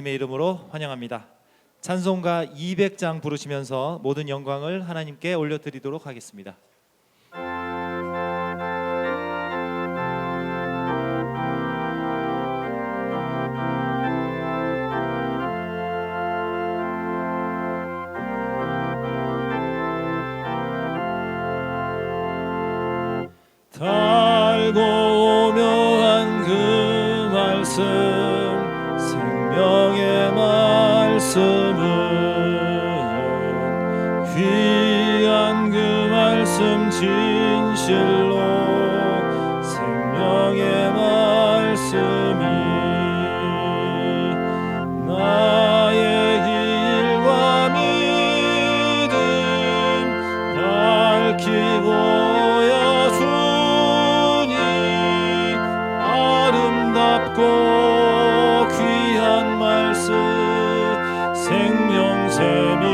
주님의 이름으로 환영합니다. 찬송가 200장 부르시면서 모든 영광을 하나님께 올려드리도록 하겠습니다. 달고 오묘한 그 말씀, 생명의 말씀은 귀한 그 말씀 진실로 생명의 말씀이 나의 길과 믿음 밝히 보여주니 아름답고 귀한 말씀 생명샘이로다.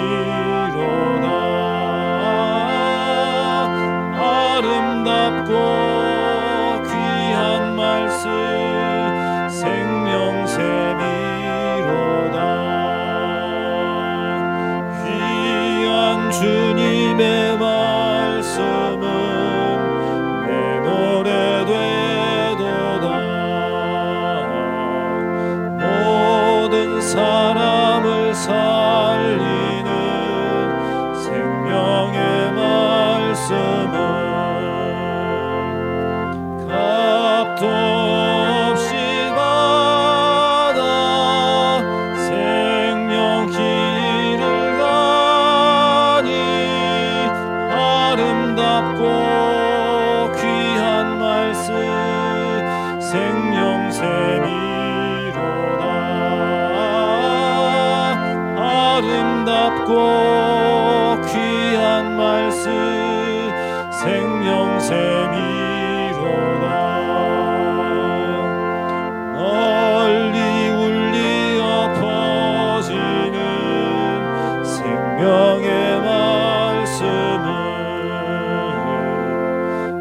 아름답고 귀한 말씀 생명샘이로다. 귀한 주님의 말씀은 내 노래 되도다. 모든 사람을 살리는 생명의 말씀은 값도 없이 받아 생명 길을 가니 아름답고 귀한 말씀 생명샘이로다. 아름답고 귀한 말씀 생명샘이로다. 널리 울리어 퍼지는 생명의 말씀은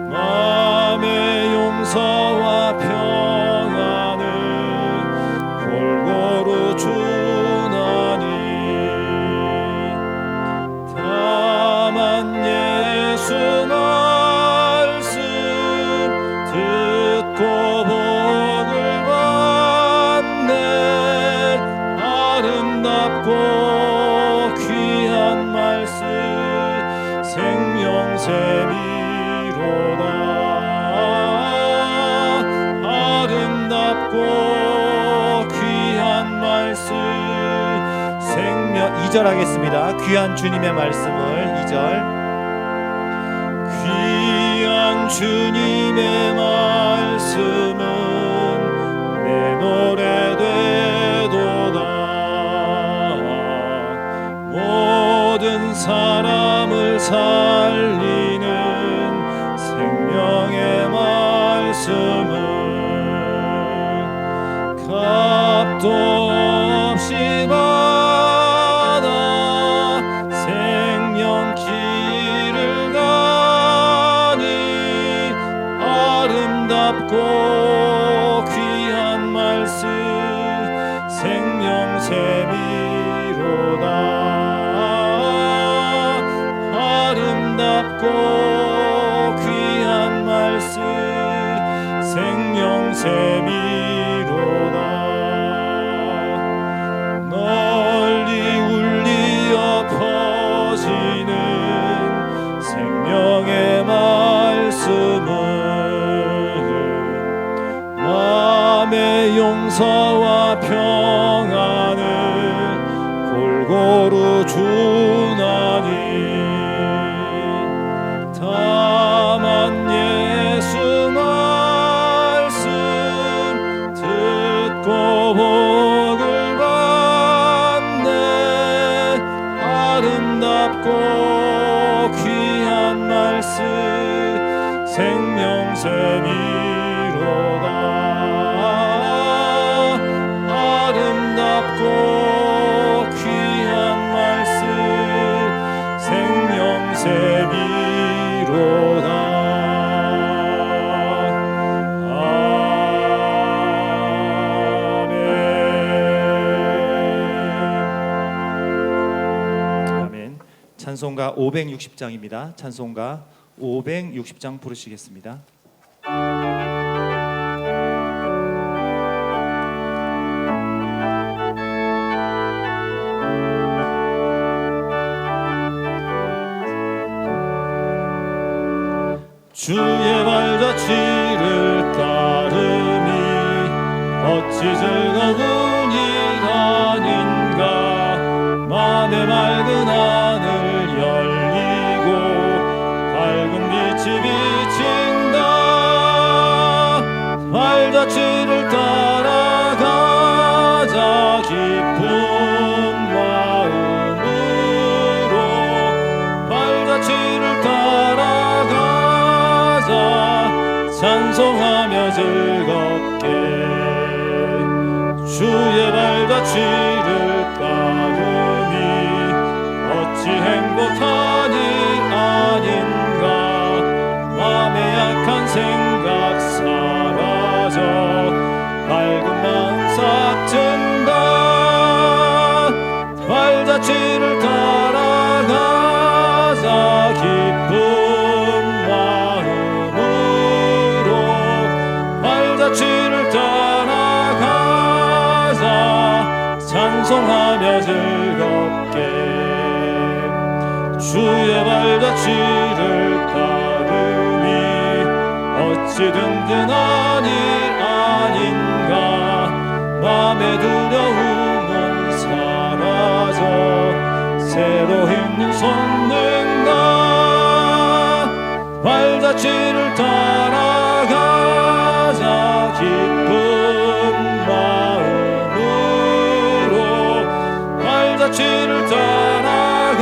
마음의 용서와 평안을 골고루 주나니 다만 예수 말씀 듣고 복을 받네. 아름답고 귀한 말씀 생명샘이로다. 아름답고 귀한 말씀 생명. 2절 하겠습니다. 귀한 주님의 말씀을 2절. 귀한 주님의 말씀은 내 노래 되도다. 모든 사람을 살리는 생명의 말씀은 값도 없이 받아 생명 길을 가니 아름답고 귀한 말씀 생명샘이로다. 아름답고 귀한 말씀 생명샘이로다. 널리 울리어 퍼지는 생명의 말씀은 마음의 용서와 평안을 골고루 주나니 다만 예수 말씀 듣고 복을 받네. 아름답고 귀한 말씀 생명샘이로다. 찬송가 560장입니다. 찬송가 560장 부르시겠습니다. 주의 발자취를 따르니 어찌 즐거운 일 아닌가. 맘의 맑은 하늘 열리고 밝은 빛이 비친다. 발자취를 따라가자 기쁜 마음으로. 발자취를 따라가자 찬송하며 즐겁게. 주의 발자취를 따르니 어찌 행복한 일 아닌가. 맘에 약한 생각 사라져 밝은 마음 싹 튼다. 발자취를 따라가자 기쁜 마음으로. 발자취를 따라가자 찬송하며 즐겁게. 주의 발자취를 따르니 어찌 든든한 일 아닌가. 맘의 두려움은 사라져 새로 있는 솟는다. 발자취를 따라가자 기쁜 마음으로. 발자취를 따라가자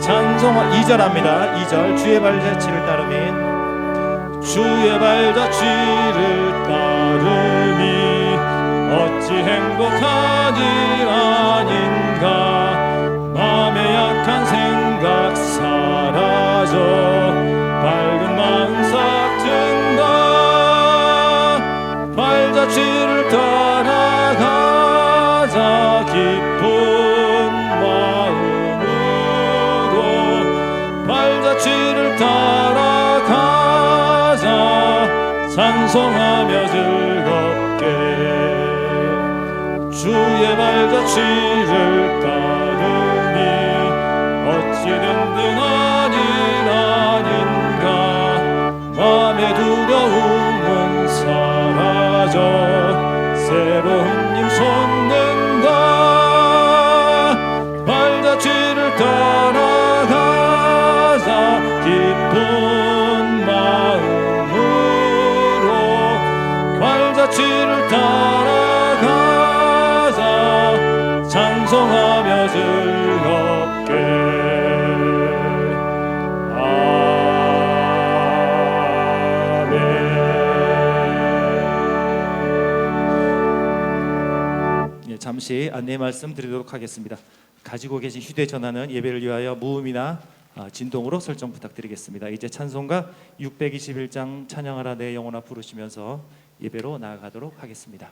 찬송가 2절합니다. 2절 주의 발자취를 따르면. 주의 발자취를 따르니 어찌 행복한 일 아닌가. 맘에 약한 생각 사라져 밝은 마음 싹 튼다. 발자취를 따라가자 기쁜 마음으로. 발자취를 따라가자 찬송하며 즐겁게. 주의 발자취를 따르니 어찌 든든한 일 아닌가. 맘의 두려움은 사라져 새로운 힘 솟는다. 발자취를 따라가자 기쁜 마음으로. 발자취를 따라가자 찬송하며 즐겁게. 아멘. 잠시 안내 말씀 드리도록 하겠습니다. 가지고 계신 휴대전화는 예배를 위하여 무음이나 진동으로 설정 부탁드리겠습니다. 이제 찬송가 621장 찬양하라 내 영혼아 부르시면서 예배로 나아가도록 하겠습니다.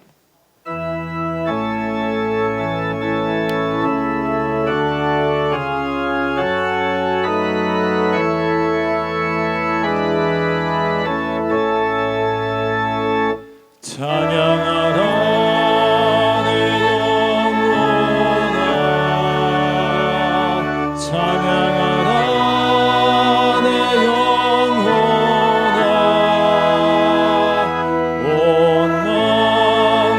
찬양하라 내 영혼아. 찬양하라 내 영혼아. 온 마음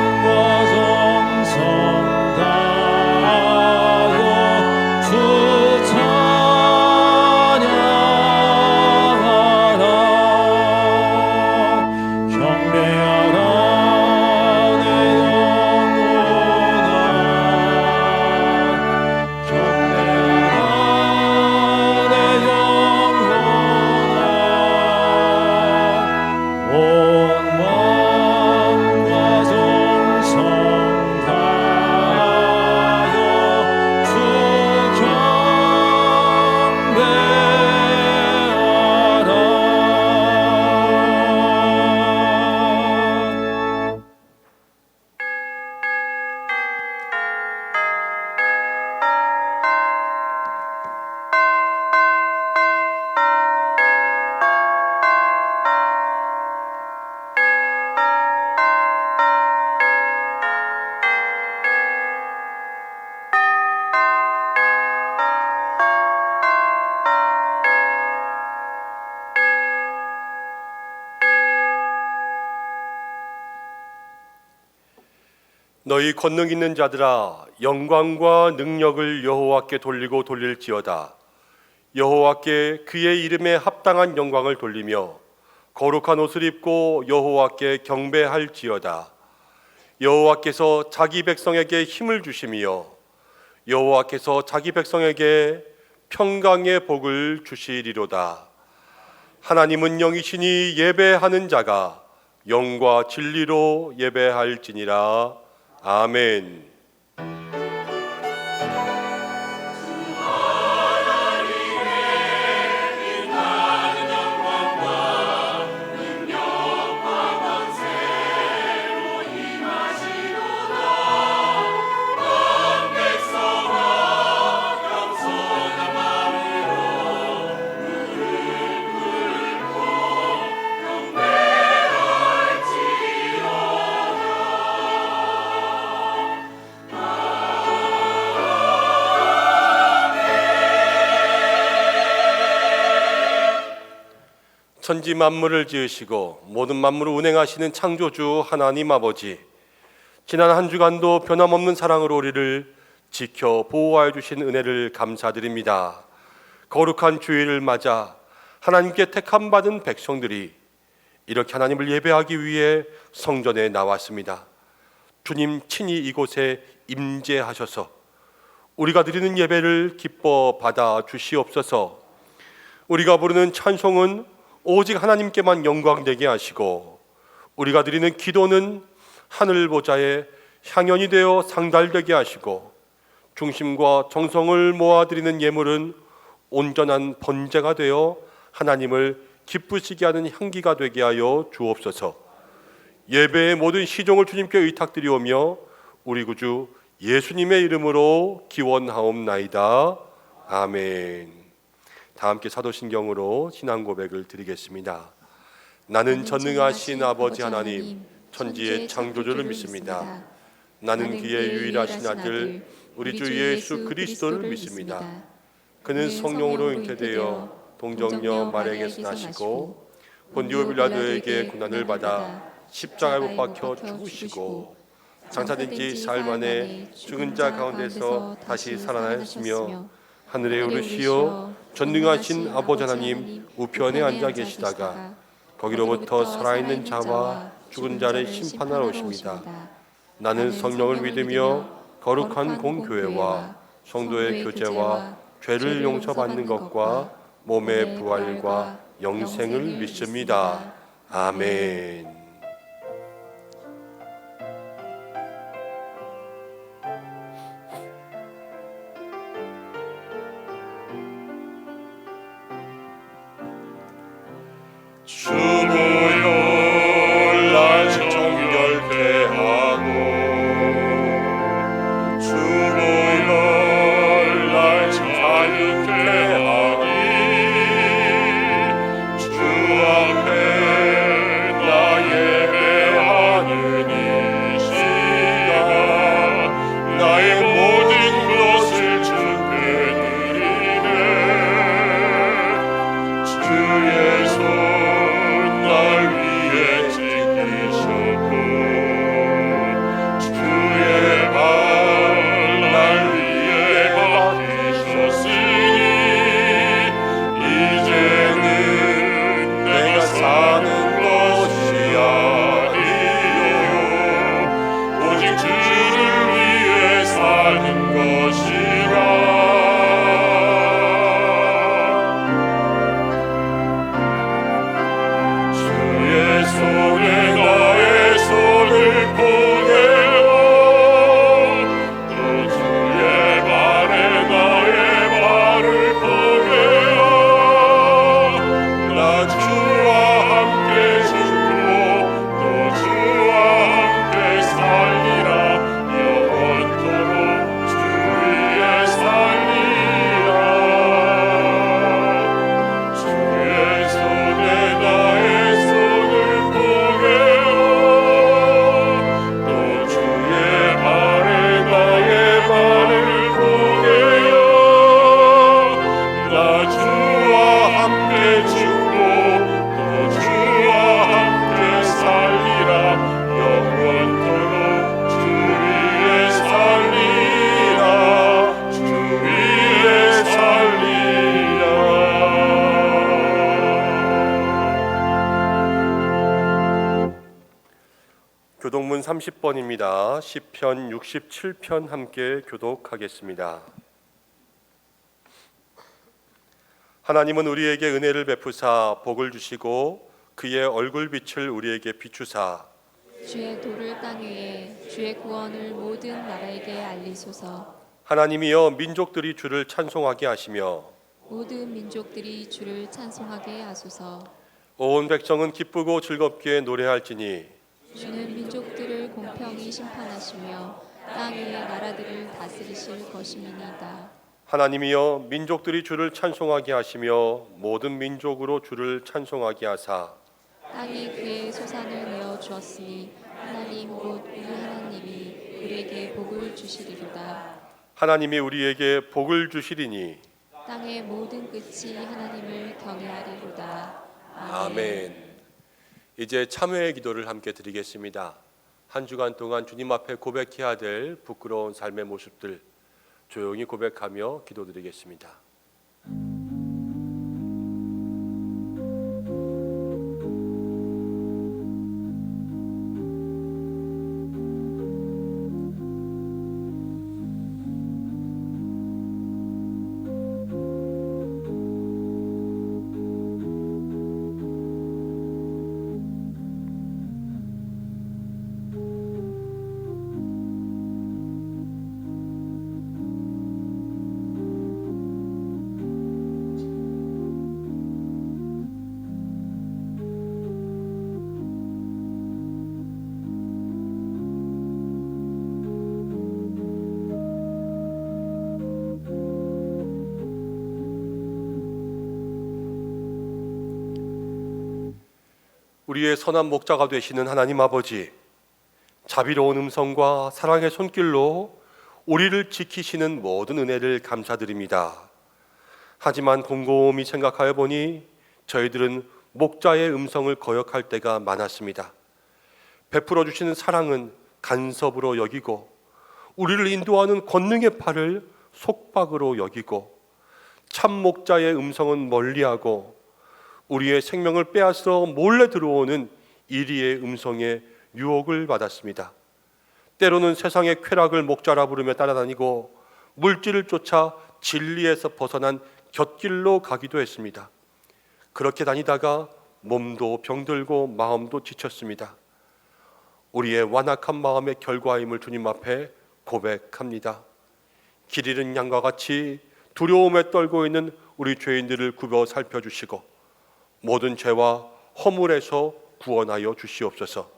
너희 권능 있는 자들아 영광과 능력을 여호와께 돌리고 돌릴지어다. 여호와께 그의 이름에 합당한 영광을 돌리며 거룩한 옷을 입고 여호와께 경배할지어다. 여호와께서 자기 백성에게 힘을 주시며 여호와께서 자기 백성에게 평강의 복을 주시리로다. 하나님은 영이시니 예배하는 자가 영과 진리로 예배할지니라. 아멘. 천지 만물을 지으시고 모든 만물을 운행하시는 창조주 하나님 아버지, 지난 한 주간도 변함없는 사랑으로 우리를 지켜 보호하여 주신 은혜를 감사드립니다. 거룩한 주일을 맞아 하나님께 택함 받은 백성들이 이렇게 하나님을 예배하기 위해 성전에 나왔습니다. 주님 친히 이곳에 임재하셔서 우리가 드리는 예배를 기뻐 받아 주시옵소서. 우리가 부르는 찬송은 오직 하나님께만 영광되게 하시고 우리가 드리는 기도는 하늘 보좌에 향연이 되어 상달되게 하시고 중심과 정성을 모아 드리는 예물은 온전한 번제가 되어 하나님을 기쁘시게 하는 향기가 되게 하여 주옵소서. 예배의 모든 시종을 주님께 의탁드리오며 우리 구주 예수님의 이름으로 기원하옵나이다. 아멘. 다 함께 사도신경으로 신앙 고백을 드리겠습니다. 나는 전능하신 아버지 하나님 천지의 창조주를 믿습니다. 나는 그의 유일하신 아들 우리 주 예수 그리스도를 믿습니다. 그는 성령으로 잉태되어 동정녀 마리아에게서 나시고 본디오 빌라도에게 고난을 받아 십자가에 못 박혀 죽으시고 장사된 지 사흘 만에 죽은 자 가운데서 다시 살아나셨으며 하늘에 오르시어 전능하신 아버지 하나님 우편에 앉아 계시다가 거기로부터 살아있는 자와 죽은 자를 심판하러 오십니다. 나는 성령을 믿으며 거룩한 공교회와 성도의 교제와 죄를 용서받는 것과 몸의 부활과 영생을 믿습니다. 아멘. 주보혈 날 정결케 하고 주보혈 날 자유케 하니 주 앞에 나 예배하는 이 시간 나의 모든 것을 주께 드리네. 주의 손 30번입니다. 시편 67편 함께 교독하겠습니다. 하나님은 우리에게 은혜를 베푸사 복을 주시고 그의 얼굴빛을 우리에게 비추사 주의 도를 땅 위에 주의 구원을 모든 나라에게 알리소서. 하나님이여 민족들이 주를 찬송하게 하시며 모든 민족들이 주를 찬송하게 하소서. 온 백성은 기쁘고 즐겁게 노래할지니 주는 민족들을 공평히 심판하시며 땅 위의 나라들을 다스리실 것임이니이다. 하나님이여 민족들이 주를 찬송하게 하시며 모든 민족으로 주를 찬송하게 하사 땅이 그의 소산을 내어 주었으니 하나님 곧 우리 하나님이 우리에게 복을 주시리로다. 하나님이 우리에게 복을 주시리니 땅의 모든 끝이 하나님을 경외하리로다. 아멘. 이제 참회의 기도를 함께 드리겠습니다. 한 주간 동안 주님 앞에 고백해야 될 부끄러운 삶의 모습들 조용히 고백하며 기도드리겠습니다. 우리의 선한 목자가 되시는 하나님 아버지, 자비로운 음성과 사랑의 손길로 우리를 지키시는 모든 은혜를 감사드립니다. 하지만 곰곰이 생각하여 보니 저희들은 목자의 음성을 거역할 때가 많았습니다. 베풀어 주시는 사랑은 간섭으로 여기고 우리를 인도하는 권능의 팔을 속박으로 여기고 참 목자의 음성은 멀리하고 우리의 생명을 빼앗어 몰래 들어오는 이리의 음성에 유혹을 받았습니다. 때로는 세상의 쾌락을 목자라 부르며 따라다니고 물질을 쫓아 진리에서 벗어난 곁길로 가기도 했습니다. 그렇게 다니다가 몸도 병들고 마음도 지쳤습니다. 우리의 완악한 마음의 결과임을 주님 앞에 고백합니다. 길 잃은 양과 같이 두려움에 떨고 있는 우리 죄인들을 굽어 살펴주시고 모든 죄와 허물에서 구원하여 주시옵소서.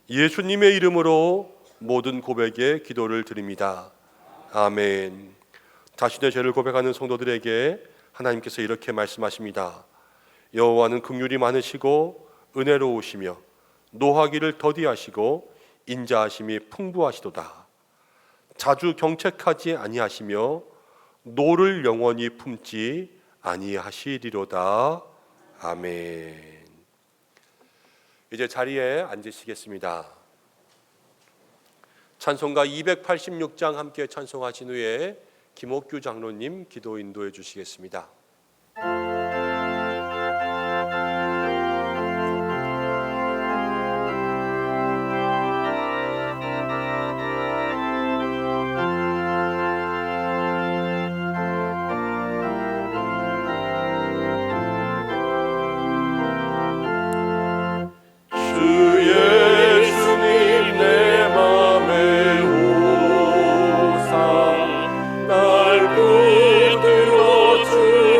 예수님의 이름으로 모든 고백에 기도를 드립니다. 아멘. 자신의 죄를 고백하는 성도들에게 하나님께서 이렇게 말씀하십니다. 여호와는 긍휼이 많으시고 은혜로우시며 노하기를 더디하시고 인자하심이 풍부하시도다. 자주 경책하지 아니하시며 노를 영원히 품지 아니하시리로다. 아멘. 이제 자리에 앉으시겠습니다. 찬송가 286장 함께 찬송하신 후에 김옥규 장로님 기도 인도해 주시겠습니다. 날 붙들어 주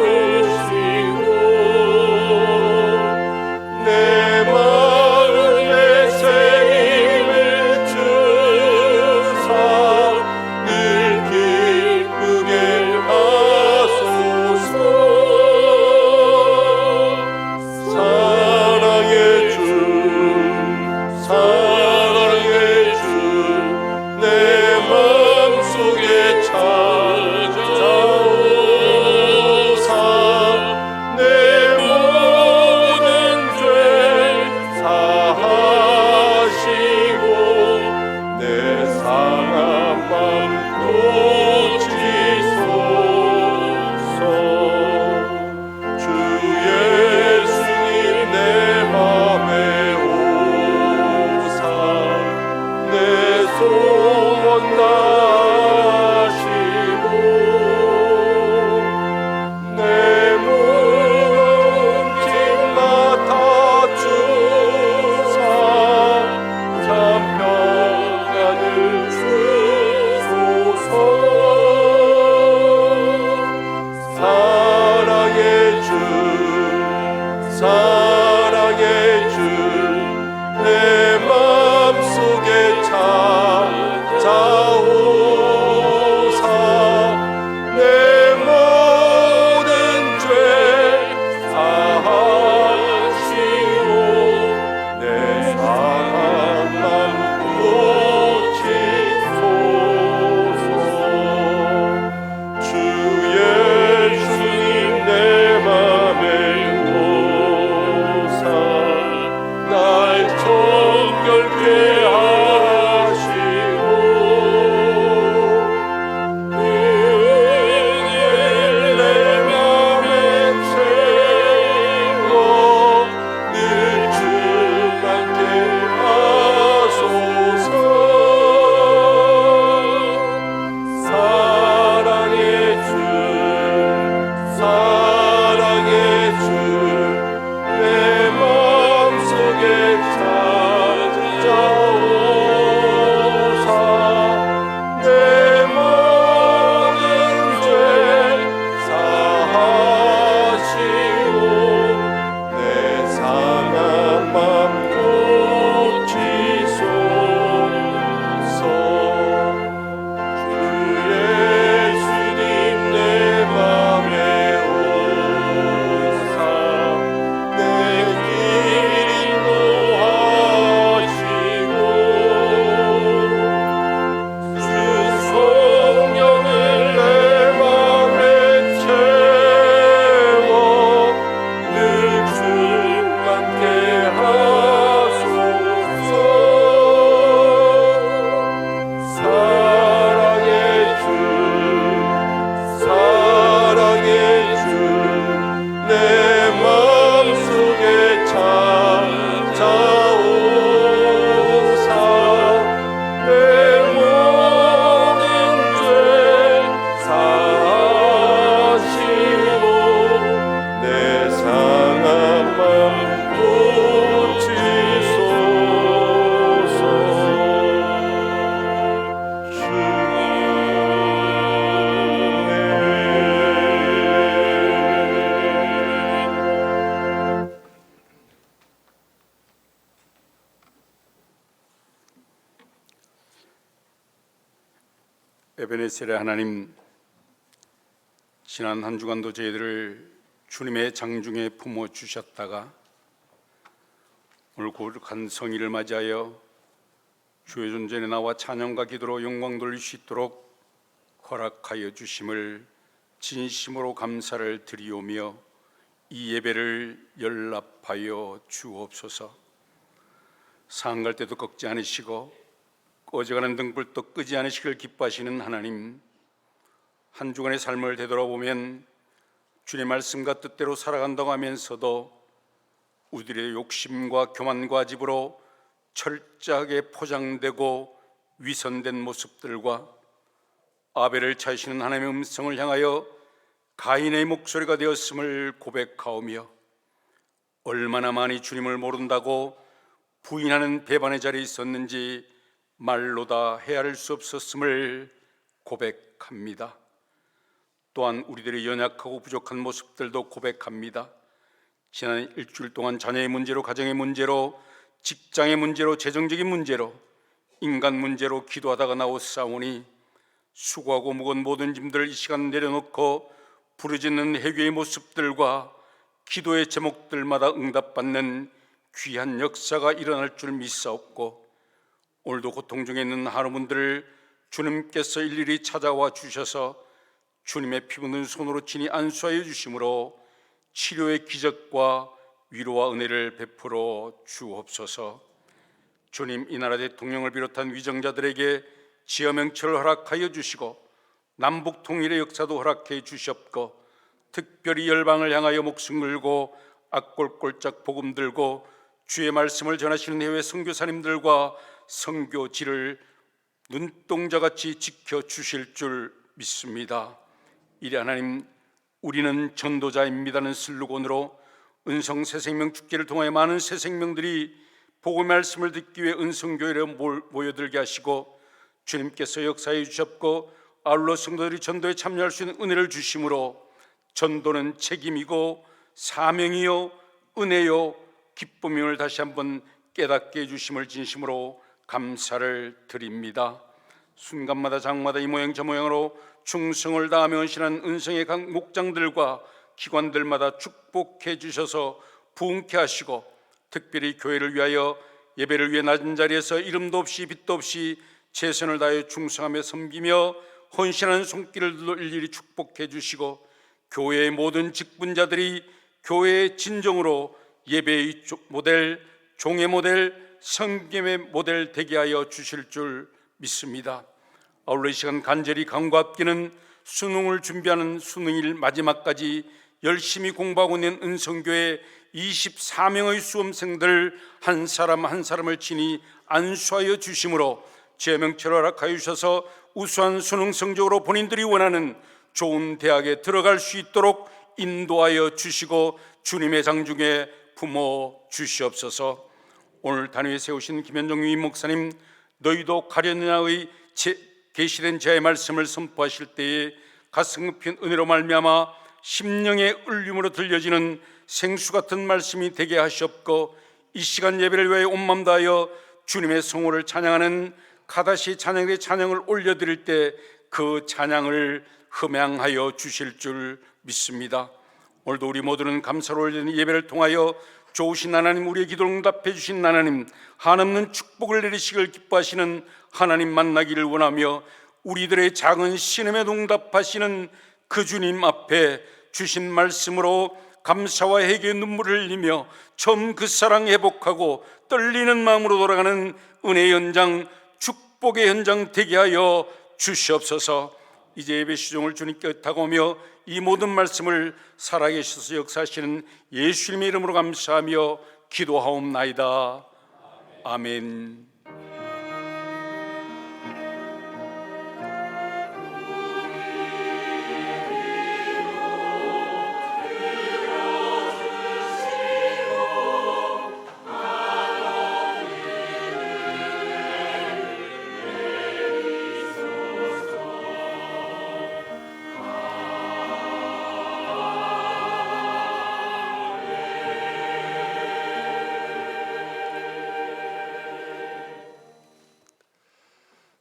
에베네셀의 하나님, 지난 한 주간도 저희들을 주님의 장중에 품어 주셨다가 오늘 거룩한 성일을 맞이하여 주의 존전에 나와 찬양과 기도로 영광 돌릴 수 있도록 허락하여 주심을 진심으로 감사를 드리오며 이 예배를 연락하여 주옵소서. 상갈 때도 꺾지 않으시고 꺼져가는 등불도 끄지 않으시길 기뻐하시는 하나님, 한 주간의 삶을 되돌아보면 주님의 말씀과 뜻대로 살아간다고 하면서도 우리들의 욕심과 교만과 집으로 철저하게 포장되고 위선된 모습들과 아벨을 차시는 하나님의 음성을 향하여 가인의 목소리가 되었음을 고백하오며 얼마나 많이 주님을 모른다고 부인하는 배반의 자리에 있었는지 말로 다 헤아릴 수 없었음을 고백합니다. 또한 우리들의 연약하고 부족한 모습들도 고백합니다. 지난 일주일 동안 자녀의 문제로, 가정의 문제로, 직장의 문제로, 재정적인 문제로, 인간 문제로 기도하다가 나오사오니 수고하고 무거운 모든 짐들을 이 시간 내려놓고 부르짖는 회개의 모습들과 기도의 제목들마다 응답받는 귀한 역사가 일어날 줄 믿사옵고, 오늘도 고통 중에 있는 하루분들을 주님께서 일일이 찾아와 주셔서 주님의 피 묻은 손으로 친히 안수하여 주심으로 치료의 기적과 위로와 은혜를 베풀어 주옵소서. 주님, 이 나라 대통령을 비롯한 위정자들에게 지혜명철을 허락하여 주시고 남북 통일의 역사도 허락해 주시옵고, 특별히 열방을 향하여 목숨 걸고 악골골짝 복음 들고 주의 말씀을 전하시는 해외 선교사님들과 선교지를 눈동자같이 지켜주실 줄 믿습니다. 이래 하나님, 우리는 전도자입니다는 슬로건으로 은성 새생명 축제를 통하여 많은 새생명들이 복음의 말씀을 듣기 위해 은성교회로 모여들게 하시고 주님께서 역사해 주셨고 아울러 성도들이 전도에 참여할 수 있는 은혜를 주심으로 전도는 책임이고 사명이요 은혜요 기쁨임을 다시 한번 깨닫게 해주심을 진심으로 감사를 드립니다. 순간마다 장마다 이 모양 저 모양으로 충성을 다하며 헌신한 은성의 각 목장들과 기관들마다 축복해 주셔서 부흥케 하시고, 특별히 교회를 위하여 예배를 위해 낮은 자리에서 이름도 없이 빛도 없이 최선을 다하여 충성하며 섬기며 헌신하는 손길을 일일이 축복해 주시고, 교회의 모든 직분자들이 교회의 진정으로 예배의 모델, 종의 모델, 성김의 모델 되게 하여 주실 줄 믿습니다. 아울러 이 시간 간절히 간과합기는 수능을 준비하는 수능일 마지막까지 열심히 공부하고 있는 은성교회 24명의 수험생들 한 사람 한 사람을 친히 안수하여 주심으로 제명체를 허락하여 주셔서 우수한 수능 성적으로 본인들이 원하는 좋은 대학에 들어갈 수 있도록 인도하여 주시고 주님의 장중에 품어 주시옵소서. 오늘 단위에 세우신 김현정 유임 목사님, 너희도 가련나의 계시된 자의 말씀을 선포하실 때에 가슴 깊은 은혜로 말미암아 심령의 울림으로 들려지는 생수 같은 말씀이 되게 하시옵고, 이 시간 예배를 위하여 온 마음 다하여 주님의 성호를 찬양하는 가다시 찬양의 찬양을 올려드릴 때 그 찬양을 흠양하여 주실 줄 믿습니다. 오늘도 우리 모두는 감사로 올리는 예배를 통하여 좋으신 하나님, 우리의 기도를 응답해 주신 하나님, 한없는 축복을 내리시길 기뻐하시는 하나님 만나기를 원하며 우리들의 작은 신음에도 응답하시는 그 주님 앞에 주신 말씀으로 감사와 회개의 눈물을 흘리며 처음 그 사랑 회복하고 떨리는 마음으로 돌아가는 은혜의 현장, 축복의 현장 되게 하여 주시옵소서. 이제 예배 시종을 주님께 다가오며 이 모든 말씀을 살아계셔서 역사하시는 예수님의 이름으로 감사하며 기도하옵나이다. 아멘.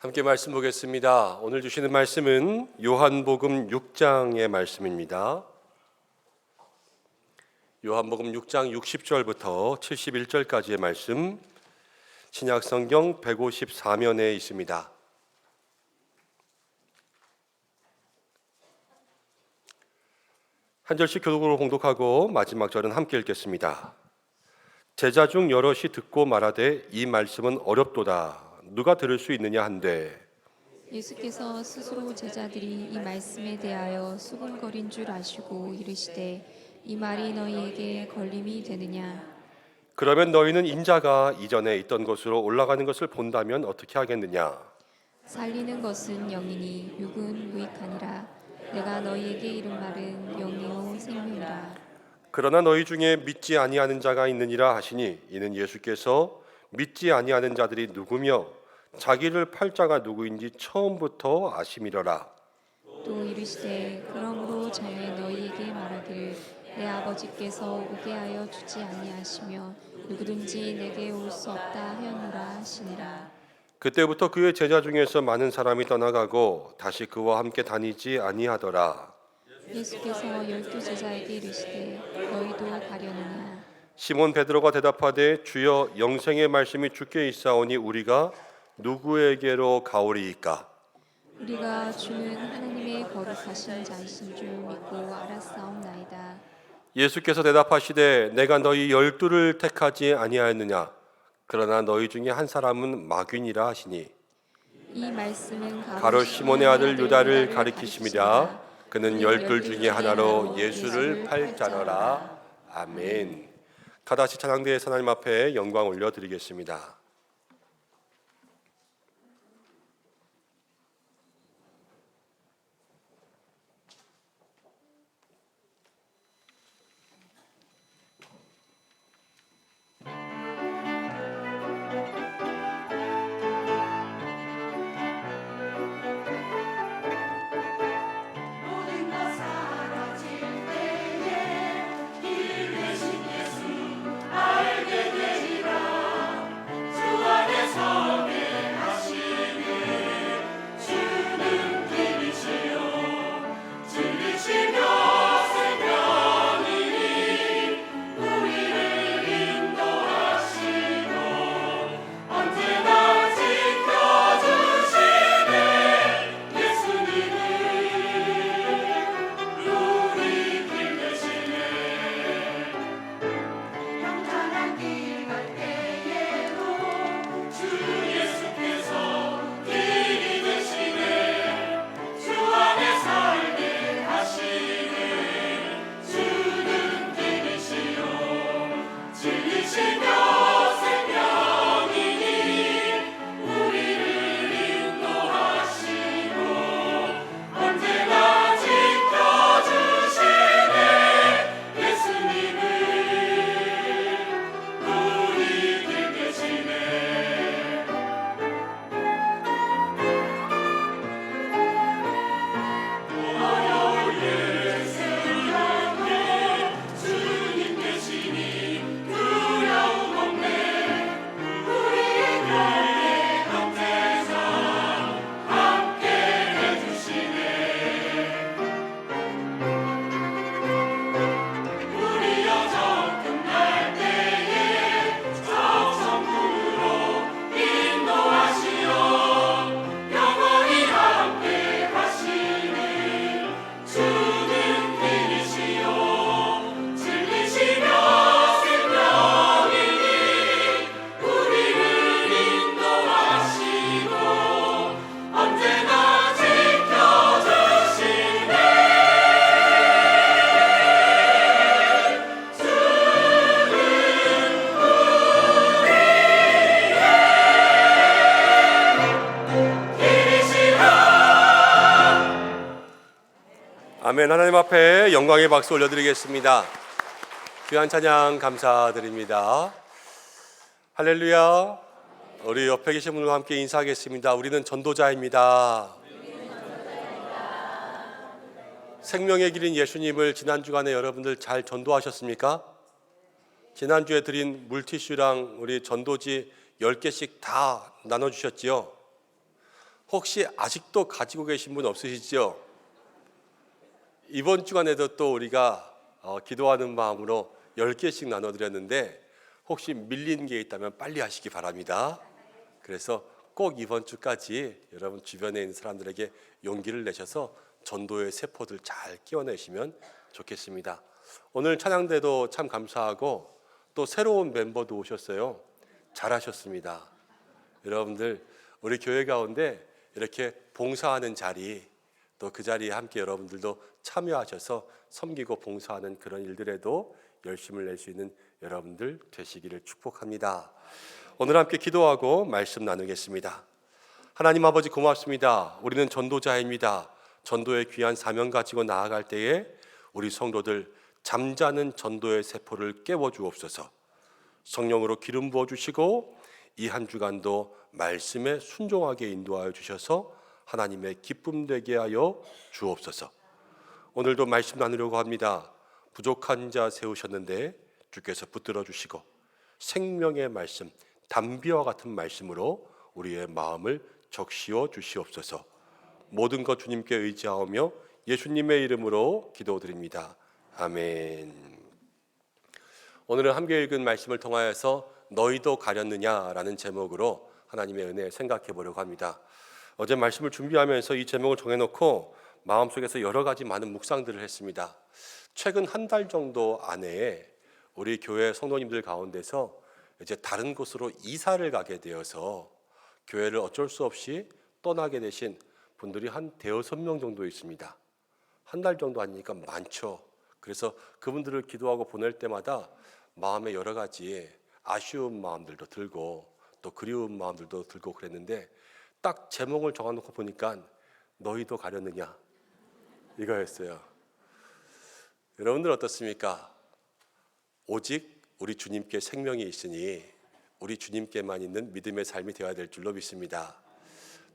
함께 말씀 보겠습니다. 오늘 주시는 말씀은 요한복음 6장의 말씀입니다. 요한복음 6장 60절부터 71절까지의 말씀, 신약성경 154면에 있습니다. 한 절씩 교독으로 봉독하고 마지막 절은 함께 읽겠습니다. 제자 중 여럿이 듣고 말하되 이 말씀은 어렵도다. 누가 들을 수 있느냐 한데 예수께서 스스로 제자들이 이 말씀에 대하여 수군거린 줄 아시고 이르시되 이 말이 너희에게 걸림이 되느냐. 그러면 너희는 인자가 이전에 있던 곳으로 올라가는 것을 본다면 어떻게 하겠느냐. 살리는 것은 영이니 육은 무익하니라. 내가 너희에게 이른 말은 영이요 생명이라. 그러나 너희 중에 믿지 아니하는 자가 있느니라 하시니 이는 예수께서 믿지 아니하는 자들이 누구며 자기를 팔 자가 누구인지 처음부터 아심이러라. 또 이르시되 그러므로 전에 너희에게 말하기를 내 아버지께서 오게 하여 주지 아니하시며 누구든지 내게 올 수 없다 하였노라 하시니라. 그때부터 그의 제자 중에서 많은 사람이 떠나가고 다시 그와 함께 다니지 아니하더라. 예수께서 12 제자에게 이르시되 너희도 가려느냐. 시몬 베드로가 대답하되 주여 영생의 말씀이 주께 있사오니 우리가 누구에게로 가오리이까. 우리가 주는 하나님의 거룩하신 자이신 줄 믿고 알았사옵나이다. 예수께서 대답하시되 내가 너희 12를 택하지 아니하였느냐. 그러나 너희 중에 한 사람은 마귀니라 하시니 이 말씀은 가롯 시몬의 아들 유다를 가리키심이라. 그는 12 중에 하나로 예수를 팔 자더라. 아멘. 다시 찬양대에서 하나님 앞에 영광 올려드리겠습니다. 아멘. 하나님 앞에 영광의 박수 올려드리겠습니다. 귀한 찬양 감사드립니다. 할렐루야. 우리 옆에 계신 분들과 함께 인사하겠습니다. 우리는 전도자입니다. 생명의 길인 예수님을 지난 주간에 여러분들 잘 전도하셨습니까? 지난주에 드린 물티슈랑 우리 전도지 10개씩 다 나눠주셨지요. 혹시 아직도 가지고 계신 분 없으시죠? 이번 주간에도 또 우리가 기도하는 마음으로 10개씩 나눠드렸는데 혹시 밀린 게 있다면 빨리 하시기 바랍니다. 그래서 꼭 이번 주까지 여러분 주변에 있는 사람들에게 용기를 내셔서 전도의 세포들 잘 끼워내시면 좋겠습니다. 오늘 찬양대도 참 감사하고 또 새로운 멤버도 오셨어요. 잘하셨습니다. 여러분들 우리 교회 가운데 이렇게 봉사하는 자리, 또 그 자리에 함께 여러분들도 참여하셔서 섬기고 봉사하는 그런 일들에도 열심을 낼 수 있는 여러분들 되시기를 축복합니다. 오늘 함께 기도하고 말씀 나누겠습니다. 하나님 아버지 고맙습니다. 우리는 전도자입니다. 전도의 귀한 사명 가지고 나아갈 때에 우리 성도들 잠자는 전도의 세포를 깨워주옵소서. 성령으로 기름 부어주시고 이 한 주간도 말씀에 순종하게 인도하여 주셔서 하나님의 기쁨 되게 하여 주옵소서. 오늘도 말씀 나누려고 합니다. 부족한 자 세우셨는데 주께서 붙들어 주시고 생명의 말씀, 담비와 같은 말씀으로 우리의 마음을 적시어 주시옵소서. 모든 것 주님께 의지하오며 예수님의 이름으로 기도드립니다. 아멘. 오늘은 함께 읽은 말씀을 통하여서 너희도 가렸느냐라는 제목으로 하나님의 은혜 생각해 보려고 합니다. 어제 말씀을 준비하면서 이 제목을 정해놓고 마음속에서 여러 가지 많은 묵상들을 했습니다. 최근 한 달 정도 안에 우리 교회 성도님들 가운데서 이제 다른 곳으로 이사를 가게 되어서 교회를 어쩔 수 없이 떠나게 되신 분들이 한 5-6명 정도 있습니다. 한 달 정도 하니까 많죠. 그래서 그분들을 기도하고 보낼 때마다 마음에 여러 가지 아쉬운 마음들도 들고 또 그리운 마음들도 들고 그랬는데 딱 제목을 정해놓고 보니까 너희도 가렸느냐 이거였어요. 여러분들 어떻습니까? 오직 우리 주님께 생명이 있으니 우리 주님께만 있는 믿음의 삶이 되어야 될 줄로 믿습니다.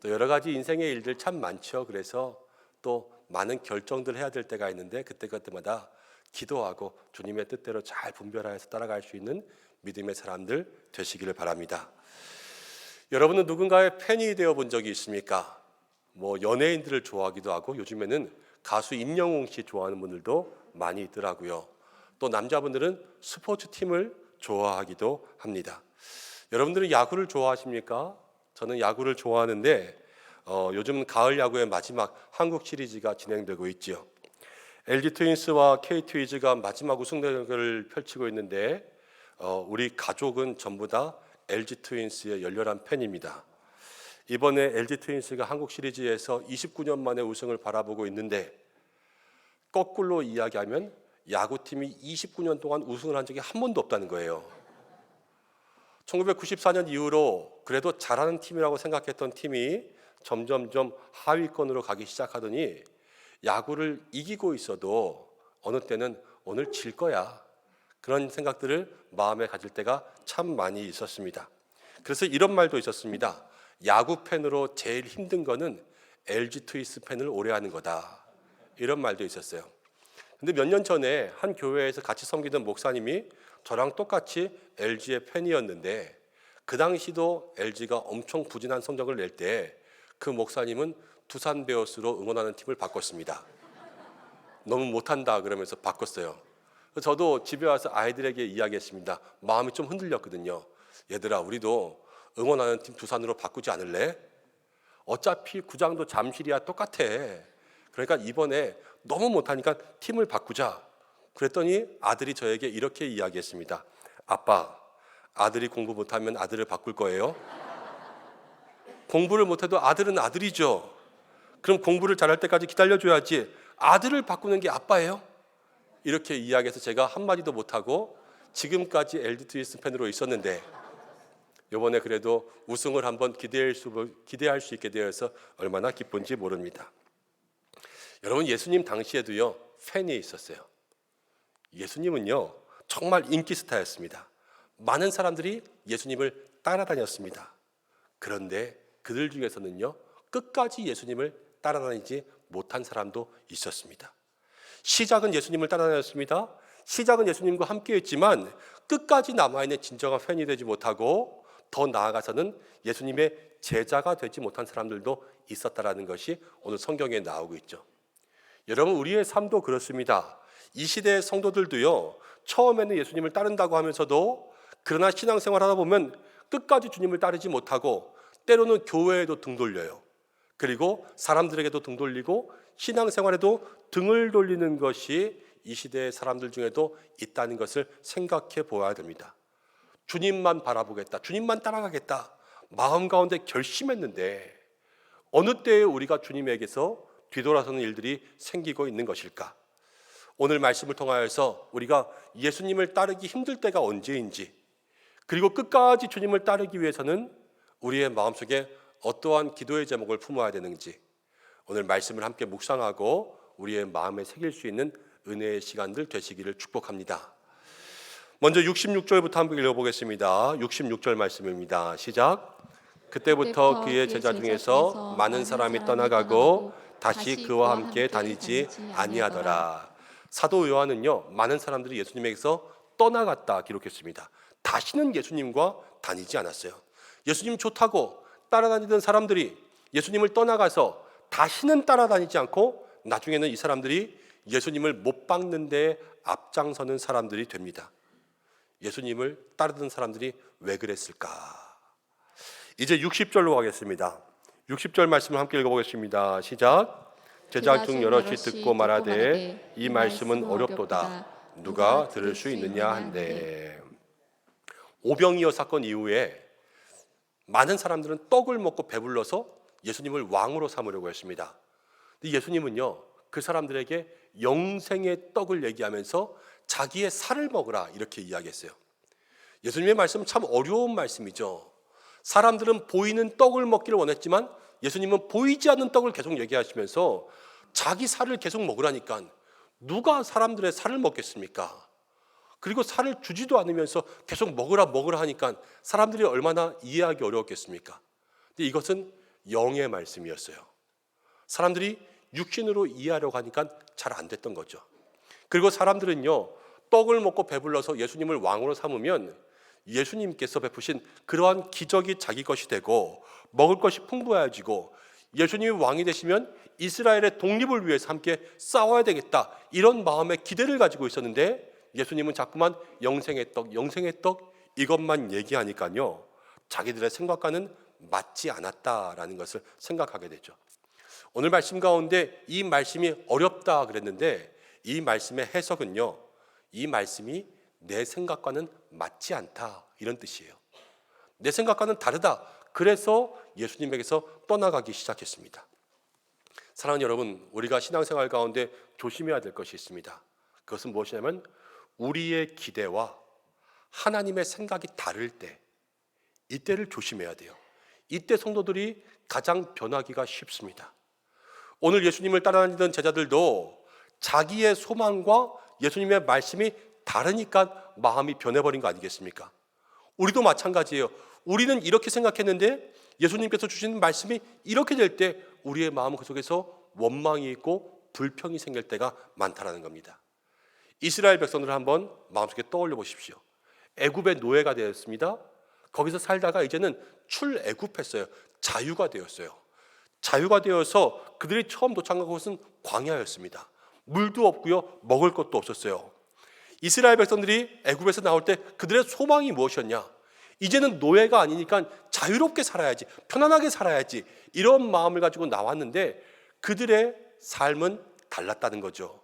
또 여러 가지 인생의 일들 참 많죠. 그래서 또 많은 결정들 해야 될 때가 있는데 그때마다 기도하고 주님의 뜻대로 잘 분별하여서 따라갈 수 있는 믿음의 사람들 되시기를 바랍니다. 여러분은 누군가의 팬이 되어 본 적이 있습니까? 뭐 연예인들을 좋아하기도 하고 요즘에는 가수 임영웅 씨 좋아하는 분들도 많이 있더라고요. 또 남자분들은 스포츠팀을 좋아하기도 합니다. 여러분들은 야구를 좋아하십니까? 저는 야구를 좋아하는데 요즘 가을 야구의 마지막 한국 시리즈가 진행되고 있죠. LG 트윈스와 KT 위즈가 마지막 우승 대결을 펼치고 있는데 우리 가족은 전부 다 LG 트윈스의 열렬한 팬입니다. 이번에 LG 트윈스가 한국 시리즈에서 29년 만에 우승을 바라보고 있는데 거꾸로 이야기하면 야구팀이 29년 동안 우승을 한 적이 한 번도 없다는 거예요. 1994년 이후로 그래도 잘하는 팀이라고 생각했던 팀이 점점점 하위권으로 가기 시작하더니 야구를 이기고 있어도 어느 때는 오늘 질 거야 그런 생각들을 마음에 가질 때가 참 많이 있었습니다. 그래서 이런 말도 있었습니다. 야구 팬으로 제일 힘든 거는 LG 트윈스 팬을 오래 하는 거다. 이런 말도 있었어요. 근데 몇 년 전에 한 교회에서 같이 섬기던 목사님이 저랑 똑같이 LG의 팬이었는데 그 당시도 LG가 엄청 부진한 성적을 낼 때 그 목사님은 두산 베어스로 응원하는 팀을 바꿨습니다. 너무 못한다 그러면서 바꿨어요. 저도 집에 와서 아이들에게 이야기했습니다. 마음이 좀 흔들렸거든요. 얘들아 우리도 응원하는 팀 두산으로 바꾸지 않을래? 어차피 구장도 잠실이야 똑같아. 그러니까 이번에 너무 못하니까 팀을 바꾸자. 그랬더니 아들이 저에게 이렇게 이야기했습니다. 아빠, 아들이 공부 못하면 아들을 바꿀 거예요? 공부를 못해도 아들은 아들이죠. 그럼 공부를 잘할 때까지 기다려줘야지. 아들을 바꾸는 게 아빠예요? 이렇게 이야기해서 제가 한마디도 못하고 지금까지 LG 트윈스 팬으로 있었는데 이번에 그래도 우승을 한번 기대할 수 있게 되어서 얼마나 기쁜지 모릅니다. 여러분 예수님 당시에도요 팬이 있었어요. 예수님은요 정말 인기 스타였습니다. 많은 사람들이 예수님을 따라다녔습니다. 그런데 그들 중에서는요 끝까지 예수님을 따라다니지 못한 사람도 있었습니다. 시작은 예수님을 따라다녔습니다. 시작은 예수님과 함께했지만 끝까지 남아있는 진정한 팬이 되지 못하고 더 나아가서는 예수님의 제자가 되지 못한 사람들도 있었다라는 것이 오늘 성경에 나오고 있죠. 여러분, 우리의 삶도 그렇습니다. 이 시대의 성도들도요, 처음에는 예수님을 따른다고 하면서도 그러나 신앙생활 하다 보면 끝까지 주님을 따르지 못하고 때로는 교회에도 등 돌려요. 그리고 사람들에게도 등 돌리고 신앙생활에도 등을 돌리는 것이 이 시대의 사람들 중에도 있다는 것을 생각해 보아야 됩니다. 주님만 바라보겠다, 주님만 따라가겠다 마음 가운데 결심했는데 어느 때에 우리가 주님에게서 뒤돌아서는 일들이 생기고 있는 것일까? 오늘 말씀을 통하여서 우리가 예수님을 따르기 힘들 때가 언제인지, 그리고 끝까지 주님을 따르기 위해서는 우리의 마음속에 어떠한 기도의 제목을 품어야 되는지 오늘 말씀을 함께 묵상하고 우리의 마음에 새길 수 있는 은혜의 시간들 되시기를 축복합니다. 먼저 66절부터 한번 읽어보겠습니다. 66절 말씀입니다. 시작. 그때부터 그의 제자 중에서 많은 사람이 떠나가고 다시 그와 함께 다니지 아니하더라. 사도 요한은요, 많은 사람들이 예수님에게서 떠나갔다 기록했습니다. 다시는 예수님과 다니지 않았어요. 예수님 좋다고 따라다니던 사람들이 예수님을 떠나가서 다시는 따라다니지 않고 나중에는 이 사람들이 예수님을 못 박는 데 앞장서는 사람들이 됩니다. 예수님을 따르던 사람들이 왜 그랬을까? 이제 60절로 가겠습니다. 60절 말씀을 함께 읽어보겠습니다. 시작. 제자 중 여럿이 듣고 말하되 이 말씀은 어렵도다. 누가 들을 수 있느냐 한데. 오병이어 사건 이후에 많은 사람들은 떡을 먹고 배불러서 예수님을 왕으로 삼으려고 했습니다. 근데 예수님은요, 그 사람들에게 영생의 떡을 얘기하면서 자기의 살을 먹으라 이렇게 이야기했어요. 예수님의 말씀은 참 어려운 말씀이죠. 사람들은 보이는 떡을 먹기를 원했지만 예수님은 보이지 않는 떡을 계속 얘기하시면서 자기 살을 계속 먹으라니까 누가 사람들의 살을 먹겠습니까? 그리고 살을 주지도 않으면서 계속 먹으라 하니까 사람들이 얼마나 이해하기 어려웠겠습니까? 근데 이것은 영의 말씀이었어요. 사람들이 육신으로 이해하려고 하니까 잘 안 됐던 거죠. 그리고 사람들은요, 떡을 먹고 배불러서 예수님을 왕으로 삼으면 예수님께서 베푸신 그러한 기적이 자기 것이 되고 먹을 것이 풍부해지고 예수님이 왕이 되시면 이스라엘의 독립을 위해서 함께 싸워야 되겠다, 이런 마음의 기대를 가지고 있었는데 예수님은 자꾸만 영생의 떡 이것만 얘기하니까요, 자기들의 생각과는 맞지 않았다라는 것을 생각하게 되죠. 오늘 말씀 가운데 이 말씀이 어렵다 그랬는데 이 말씀의 해석은요, 이 말씀이 내 생각과는 맞지 않다 이런 뜻이에요. 내 생각과는 다르다. 그래서 예수님에게서 떠나가기 시작했습니다. 사랑하는 여러분, 우리가 신앙생활 가운데 조심해야 될 것이 있습니다. 그것은 무엇이냐면 우리의 기대와 하나님의 생각이 다를 때, 이때를 조심해야 돼요. 이때 성도들이 가장 변하기가 쉽습니다. 오늘 예수님을 따라다니던 제자들도 자기의 소망과 예수님의 말씀이 다르니까 마음이 변해버린 거 아니겠습니까? 우리도 마찬가지예요. 우리는 이렇게 생각했는데 예수님께서 주시는 말씀이 이렇게 될 때 우리의 마음 그 속에서 원망이 있고 불평이 생길 때가 많다라는 겁니다. 이스라엘 백성들을 한번 마음속에 떠올려 보십시오. 애굽의 노예가 되었습니다. 거기서 살다가 이제는 출애굽했어요. 자유가 되었어요. 자유가 되어서 그들이 처음 도착한 곳은 광야였습니다. 물도 없고요, 먹을 것도 없었어요. 이스라엘 백성들이 애굽에서 나올 때 그들의 소망이 무엇이었냐? 이제는 노예가 아니니까 자유롭게 살아야지, 편안하게 살아야지, 이런 마음을 가지고 나왔는데 그들의 삶은 달랐다는 거죠.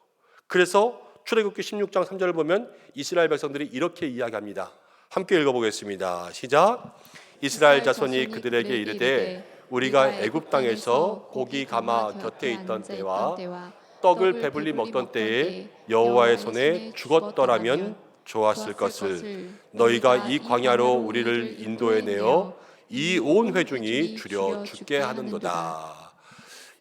그래서 출애굽기 16장 3절을 보면 이스라엘 백성들이 이렇게 이야기합니다. 함께 읽어보겠습니다. 시작. 이스라엘 자손이 그들에게 이르되 우리가 애굽 땅에서 고기 가마 곁에 있던 때와 떡을 배불리 먹던 때에 여호와의 손에 죽었더라면 좋았을 것을 너희가 이 광야로 우리를 인도해 내어 이 온 회중이 줄여 죽게 하는도다.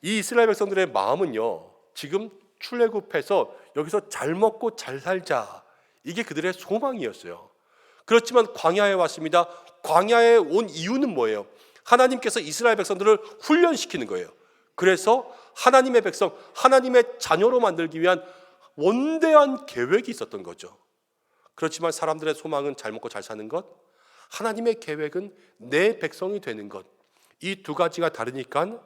이 이스라엘 백성들의 마음은요, 지금 출애굽해서 여기서 잘 먹고 잘 살자, 이게 그들의 소망이었어요. 그렇지만 광야에 왔습니다. 광야에 온 이유는 뭐예요? 하나님께서 이스라엘 백성들을 훈련시키는 거예요. 그래서 하나님의 백성, 하나님의 자녀로 만들기 위한 원대한 계획이 있었던 거죠. 그렇지만 사람들의 소망은 잘 먹고 잘 사는 것, 하나님의 계획은 내 백성이 되는 것, 이 두 가지가 다르니까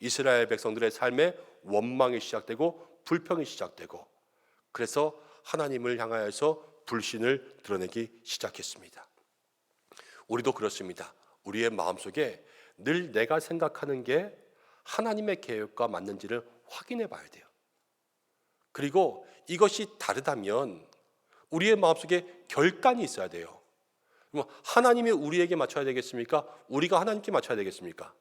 이스라엘 백성들의 삶에 원망이 시작되고 불평이 시작되고, 그래서 하나님을 향하여서 불신을 드러내기 시작했습니다. 우리도 그렇습니다. 우리의 마음속에 늘 내가 생각하는 게 하나님의 계획과 맞는지를 확인해 봐야 돼요. 그리고 이것이 다르다면 우리의 마음속에 결단이 있어야 돼요. 하나님이 우리에게 맞춰야 되겠습니까? 우리가 하나님께 맞춰야 되겠습니까?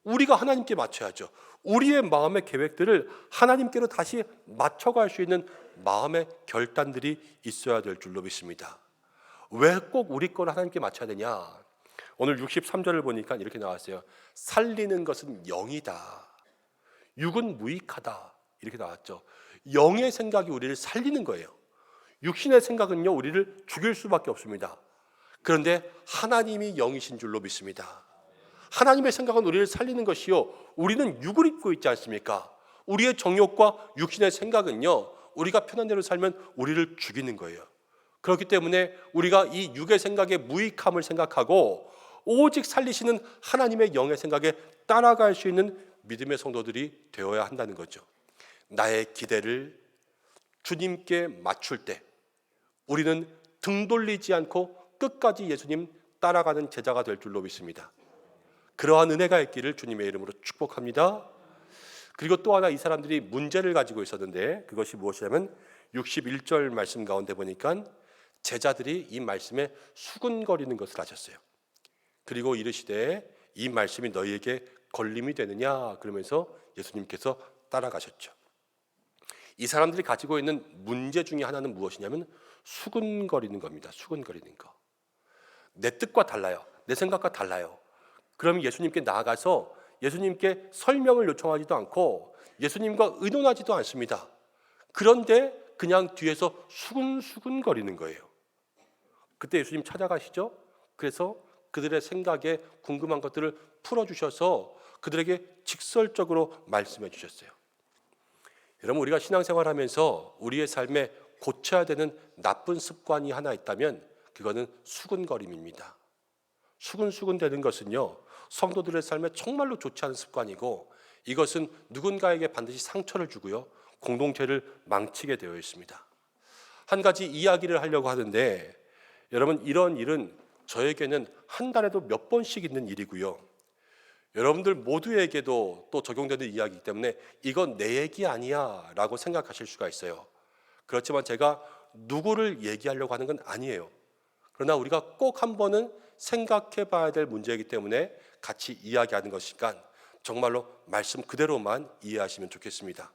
우리가 하나님께 맞춰야죠. 우리의 마음의 계획들을 하나님께로 다시 맞춰갈 수 있는 마음의 결단들이 있어야 될 줄로 믿습니다. 왜 꼭 우리 거를 하나님께 맞춰야 되냐? 오늘 63절을 보니까 이렇게 나왔어요. 살리는 것은 영이다, 육은 무익하다, 이렇게 나왔죠. 영의 생각이 우리를 살리는 거예요. 육신의 생각은요, 우리를 죽일 수밖에 없습니다. 그런데 하나님이 영이신 줄로 믿습니다. 하나님의 생각은 우리를 살리는 것이요, 우리는 육을 입고 있지 않습니까? 우리의 정욕과 육신의 생각은요, 우리가 편한 대로 살면 우리를 죽이는 거예요. 그렇기 때문에 우리가 이 육의 생각의 무익함을 생각하고 오직 살리시는 하나님의 영의 생각에 따라갈 수 있는 믿음의 성도들이 되어야 한다는 거죠. 나의 기대를 주님께 맞출 때 우리는 등 돌리지 않고 끝까지 예수님 따라가는 제자가 될 줄로 믿습니다. 그러한 은혜가 있기를 주님의 이름으로 축복합니다. 그리고 또 하나, 이 사람들이 문제를 가지고 있었는데 그것이 무엇이냐면 61절 말씀 가운데 보니까 제자들이 이 말씀에 수군거리는 것을 하셨어요. 그리고 이르시되 이 말씀이 너희에게 걸림이 되느냐, 그러면서 예수님께서 따라가셨죠. 이 사람들이 가지고 있는 문제 중에 하나는 무엇이냐면 수군거리는 겁니다. 수군거리는 거. 내 뜻과 달라요. 내 생각과 달라요. 그럼 예수님께 나아가서 예수님께 설명을 요청하지도 않고 예수님과 의논하지도 않습니다. 그런데 그냥 뒤에서 수군수군거리는 거예요. 그때 예수님 찾아가시죠. 그래서 그들의 생각에 궁금한 것들을 풀어주셔서 그들에게 직설적으로 말씀해 주셨어요. 여러분, 우리가 신앙생활하면서 우리의 삶에 고쳐야 되는 나쁜 습관이 하나 있다면 그거는 수군거림입니다. 수군수군 되는 것은요, 성도들의 삶에 정말로 좋지 않은 습관이고, 이것은 누군가에게 반드시 상처를 주고요, 공동체를 망치게 되어 있습니다. 한 가지 이야기를 하려고 하는데, 여러분, 이런 일은 저에게는 한 달에도 몇 번씩 있는 일이고요, 여러분들 모두에게도 또 적용되는 이야기이기 때문에 이건 내 얘기 아니야 라고 생각하실 수가 있어요. 그렇지만 제가 누구를 얘기하려고 하는 건 아니에요. 그러나 우리가 꼭 한 번은 생각해 봐야 될 문제이기 때문에 같이 이야기하는 것이니까 정말로 말씀 그대로만 이해하시면 좋겠습니다.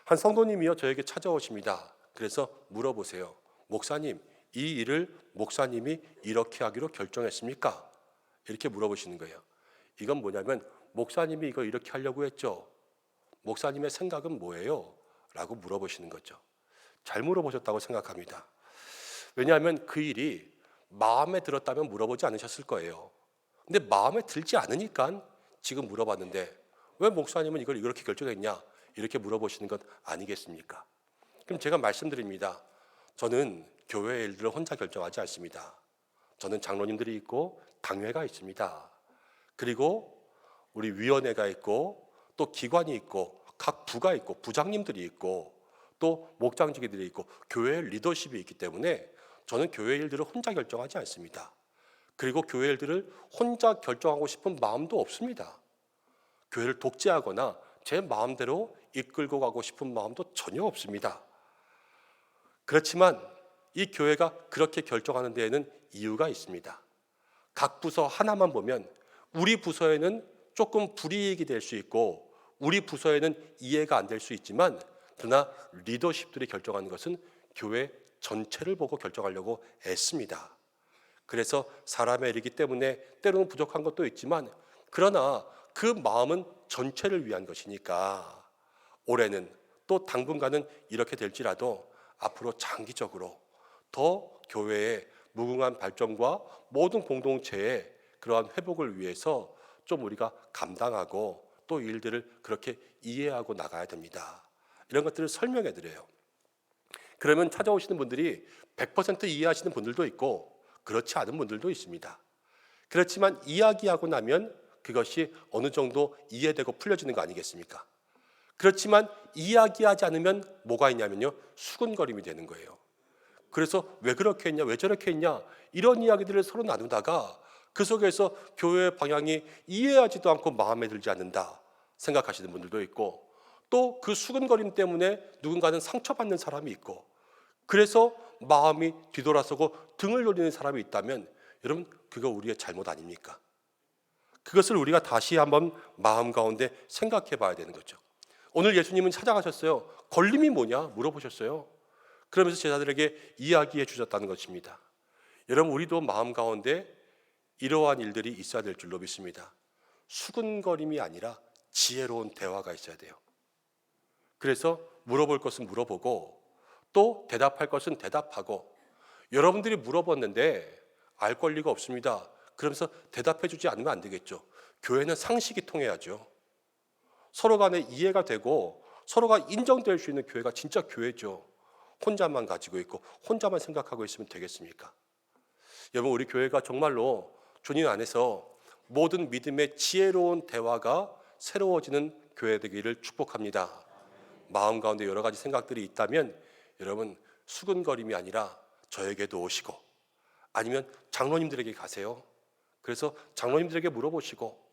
한 성도님이요, 저에게 찾아오십니다. 그래서 물어보세요. 목사님, 이 일을 목사님이 이렇게 하기로 결정했습니까? 이렇게 물어보시는 거예요. 이건 뭐냐면, 목사님이 이거 이렇게 하려고 했죠. 목사님의 생각은 뭐예요? 라고 물어보시는 거죠. 잘 물어보셨다고 생각합니다. 왜냐하면 그 일이 마음에 들었다면 물어보지 않으셨을 거예요. 근데 마음에 들지 않으니까 지금 물어봤는데, 왜 목사님은 이걸 이렇게 결정했냐? 이렇게 물어보시는 것 아니겠습니까? 그럼 제가 말씀드립니다. 저는 교회의 일들을 혼자 결정하지 않습니다. 저는 장로님들이 있고 당회가 있습니다. 그리고 우리 위원회가 있고 또 기관이 있고 각 부가 있고 부장님들이 있고 또 목장지기들이 있고 교회 리더십이 있기 때문에 저는 교회 일들을 혼자 결정하지 않습니다. 그리고 교회 일들을 혼자 결정하고 싶은 마음도 없습니다. 교회를 독재하거나 제 마음대로 이끌고 가고 싶은 마음도 전혀 없습니다. 그렇지만 이 교회가 그렇게 결정하는 데에는 이유가 있습니다. 각 부서 하나만 보면 우리 부서에는 조금 불이익이 될 수 있고 우리 부서에는 이해가 안 될 수 있지만, 그러나 리더십들이 결정하는 것은 교회 전체를 보고 결정하려고 애씁니다. 그래서 사람의 일이기 때문에 때로는 부족한 것도 있지만, 그러나 그 마음은 전체를 위한 것이니까 올해는 또 당분간은 이렇게 될지라도 앞으로 장기적으로 더 교회의 무궁한 발전과 모든 공동체의 그러한 회복을 위해서 좀 우리가 감당하고 또 일들을 그렇게 이해하고 나가야 됩니다. 이런 것들을 설명해 드려요. 그러면 찾아오시는 분들이 100% 이해하시는 분들도 있고 그렇지 않은 분들도 있습니다. 그렇지만 이야기하고 나면 그것이 어느 정도 이해되고 풀려지는 거 아니겠습니까? 그렇지만 이야기하지 않으면 뭐가 있냐면요, 수근거림이 되는 거예요. 그래서 왜 그렇게 했냐, 왜 저렇게 했냐, 이런 이야기들을 서로 나누다가 그 속에서 교회의 방향이 이해하지도 않고 마음에 들지 않는다 생각하시는 분들도 있고, 또 그 수근거림 때문에 누군가는 상처받는 사람이 있고, 그래서 마음이 뒤돌아서고 등을 돌리는 사람이 있다면 여러분, 그거 우리의 잘못 아닙니까? 그것을 우리가 다시 한번 마음 가운데 생각해 봐야 되는 거죠. 오늘 예수님은 찾아가셨어요. 걸림이 뭐냐 물어보셨어요. 그러면서 제자들에게 이야기해 주셨다는 것입니다. 여러분, 우리도 마음 가운데 이러한 일들이 있어야 될 줄로 믿습니다. 수근거림이 아니라 지혜로운 대화가 있어야 돼요. 그래서 물어볼 것은 물어보고 또 대답할 것은 대답하고, 여러분들이 물어봤는데 알 권리가 없습니다. 그러면서 대답해 주지 않으면 안 되겠죠. 교회는 상식이 통해야죠. 서로 간에 이해가 되고 서로가 인정될 수 있는 교회가 진짜 교회죠. 혼자만 가지고 있고 혼자만 생각하고 있으면 되겠습니까? 여러분, 우리 교회가 정말로 주님 안에서 모든 믿음의 지혜로운 대화가 새로워지는 교회 되기를 축복합니다. 마음 가운데 여러 가지 생각들이 있다면 여러분, 수근거림이 아니라 저에게도 오시고, 아니면 장로님들에게 가세요. 그래서 장로님들에게 물어보시고,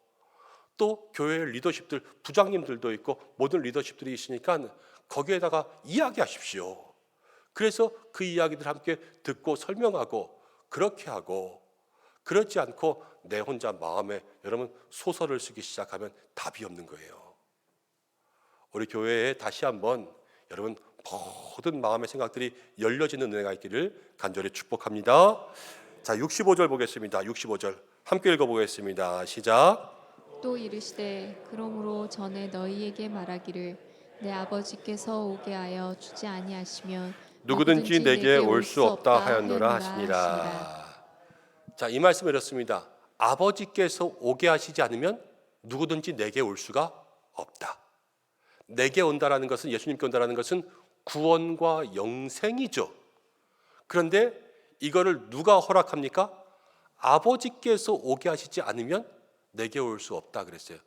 또 교회 리더십들, 부장님들도 있고 모든 리더십들이 있으니까 거기에다가 이야기하십시오. 그래서 그 이야기들 함께 듣고 설명하고 그렇게 하고, 그렇지 않고 내 혼자 마음에 여러분 소설을 쓰기 시작하면 답이 없는 거예요. 우리 교회에 다시 한번 여러분 모든 마음의 생각들이 열려지는 은혜가 있기를 간절히 축복합니다. 자, 65절 보겠습니다. 65절 함께 읽어보겠습니다. 시작. 또 이르시되 그러므로 전에 너희에게 말하기를 내 아버지께서 오게 하여 주지 아니하시면 누구든지 내게 올 수 없다 하였노라 하시니라. 자, 이 말씀을 이렇습니다. 아버지께서 오게 하시지 않으면 누구든지 내게 올 수가 없다. 내게 온다라는 것은, 예수님께 온다라는 것은 구원과 영생이죠. 그런데 이거를 누가 허락합니까? 아버지께서 오게 하시지 않으면 내게 올 수 없다 그랬어요.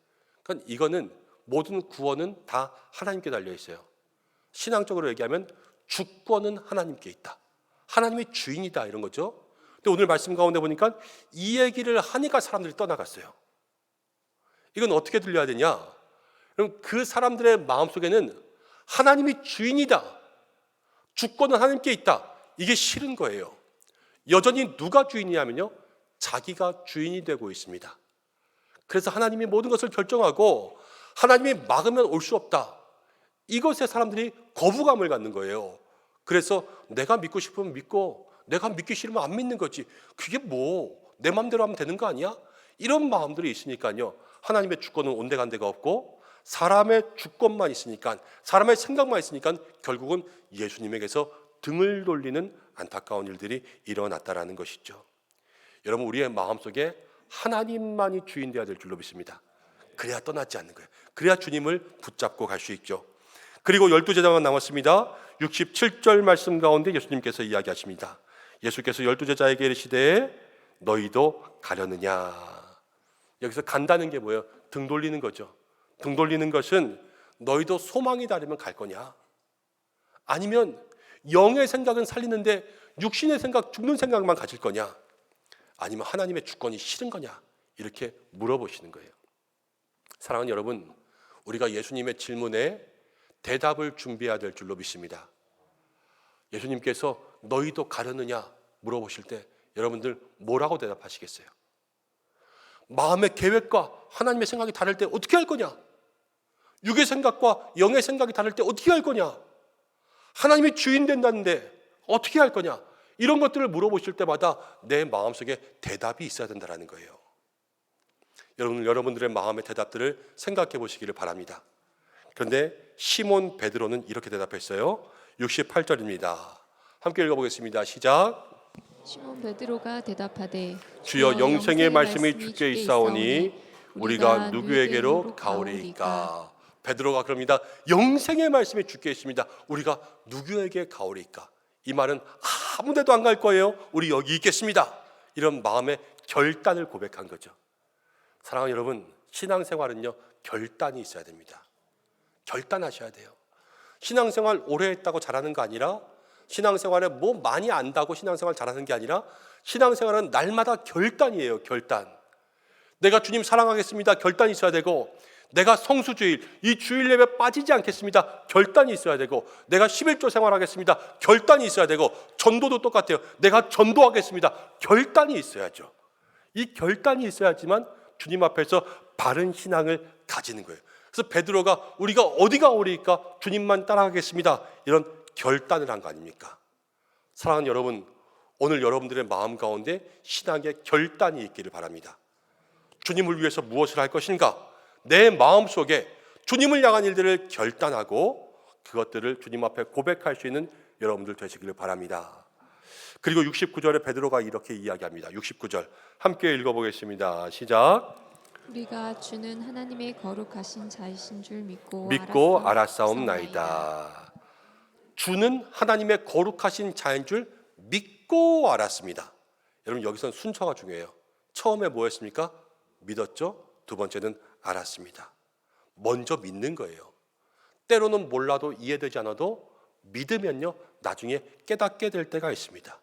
그러니까 이거는 모든 구원은 다 하나님께 달려 있어요. 신앙적으로 얘기하면 주권은 하나님께 있다. 하나님이 주인이다, 이런 거죠. 근데 오늘 말씀 가운데 보니까 이 얘기를 하니까 사람들이 떠나갔어요. 이건 어떻게 들려야 되냐? 그럼 그 사람들의 마음속에는 하나님이 주인이다, 주권은 하나님께 있다, 이게 싫은 거예요. 여전히 누가 주인이냐면요, 자기가 주인이 되고 있습니다. 그래서 하나님이 모든 것을 결정하고 하나님이 막으면 올 수 없다, 이것에 사람들이 거부감을 갖는 거예요. 그래서 내가 믿고 싶으면 믿고 내가 믿기 싫으면 안 믿는 거지, 그게 뭐 내 마음대로 하면 되는 거 아니야? 이런 마음들이 있으니까요, 하나님의 주권은 온데간데가 없고 사람의 주권만 있으니까, 사람의 생각만 있으니까 결국은 예수님에게서 등을 돌리는 안타까운 일들이 일어났다라는 것이죠. 여러분, 우리의 마음속에 하나님만이 주인 되어야 될 줄로 믿습니다. 그래야 떠나지 않는 거예요. 그래야 주님을 붙잡고 갈 수 있죠. 그리고 12제자만 남았습니다. 67절 말씀 가운데 예수님께서 이야기하십니다. 예수께서 12제자에게 이르시되 너희도 가려느냐. 여기서 간다는 게 뭐예요? 등 돌리는 거죠. 등 돌리는 것은 너희도 소망이 다르면 갈 거냐, 아니면 영의 생각은 살리는데 육신의 생각, 죽는 생각만 가질 거냐, 아니면 하나님의 주권이 싫은 거냐, 이렇게 물어보시는 거예요. 사랑하는 여러분, 우리가 예수님의 질문에 대답을 준비해야 될 줄로 믿습니다. 예수님께서 너희도 가려느냐 물어보실 때 여러분들 뭐라고 대답하시겠어요? 마음의 계획과 하나님의 생각이 다를 때 어떻게 할 거냐? 육의 생각과 영의 생각이 다를 때 어떻게 할 거냐? 하나님이 주인 된다는데 어떻게 할 거냐? 이런 것들을 물어보실 때마다 내 마음속에 대답이 있어야 된다는 거예요. 여러분들의 마음의 대답들을 생각해 보시기를 바랍니다. 그런데 시몬 베드로는 이렇게 대답했어요. 68절입니다. 함께 읽어보겠습니다. 시작. 시몬 베드로가 대답하되 주여, 영생의 말씀이 주께 있사오니 우리가 누구에게로 가오리이까. 베드로가 그럽니다. 영생의 말씀이 주께 있습니다. 우리가 누구에게 가오리이까? 이 말은 아무 데도 안 갈 거예요. 우리 여기 있겠습니다. 이런 마음의 결단을 고백한 거죠. 사랑하는 여러분, 신앙생활은요, 결단이 있어야 됩니다. 결단하셔야 돼요. 신앙생활 오래 했다고 잘하는 거 아니라, 신앙생활에 뭐 많이 안다고 신앙생활 잘하는 게 아니라, 신앙생활은 날마다 결단이에요. 결단. 내가 주님 사랑하겠습니다. 결단이 있어야 되고, 내가 성수주일, 이 주일 예배 빠지지 않겠습니다. 결단이 있어야 되고, 내가 11조 생활하겠습니다. 결단이 있어야 되고, 전도도 똑같아요. 내가 전도하겠습니다. 결단이 있어야죠. 이 결단이 있어야지만 주님 앞에서 바른 신앙을 가지는 거예요. 그래서 베드로가 우리가 어디가 오리까? 주님만 따라가겠습니다. 이런 결단을 한 거 아닙니까? 사랑하는 여러분, 오늘 여러분들의 마음 가운데 신앙의 결단이 있기를 바랍니다. 주님을 위해서 무엇을 할 것인가? 내 마음속에 주님을 향한 일들을 결단하고 그것들을 주님 앞에 고백할 수 있는 여러분들 되시기를 바랍니다. 그리고 69절에 베드로가 이렇게 이야기합니다. 69절 함께 읽어보겠습니다. 시작. 우리가 주는 하나님의 거룩하신 자이신 줄 믿고 알았사옵나이다. 주는 하나님의 거룩하신 자인 줄 믿고 알았습니다. 여러분, 여기서는 순서가 중요해요. 처음에 뭐였습니까? 믿었죠. 두 번째는 알았습니다. 먼저 믿는 거예요. 때로는 몰라도 이해되지 않아도 믿으면요, 나중에 깨닫게 될 때가 있습니다.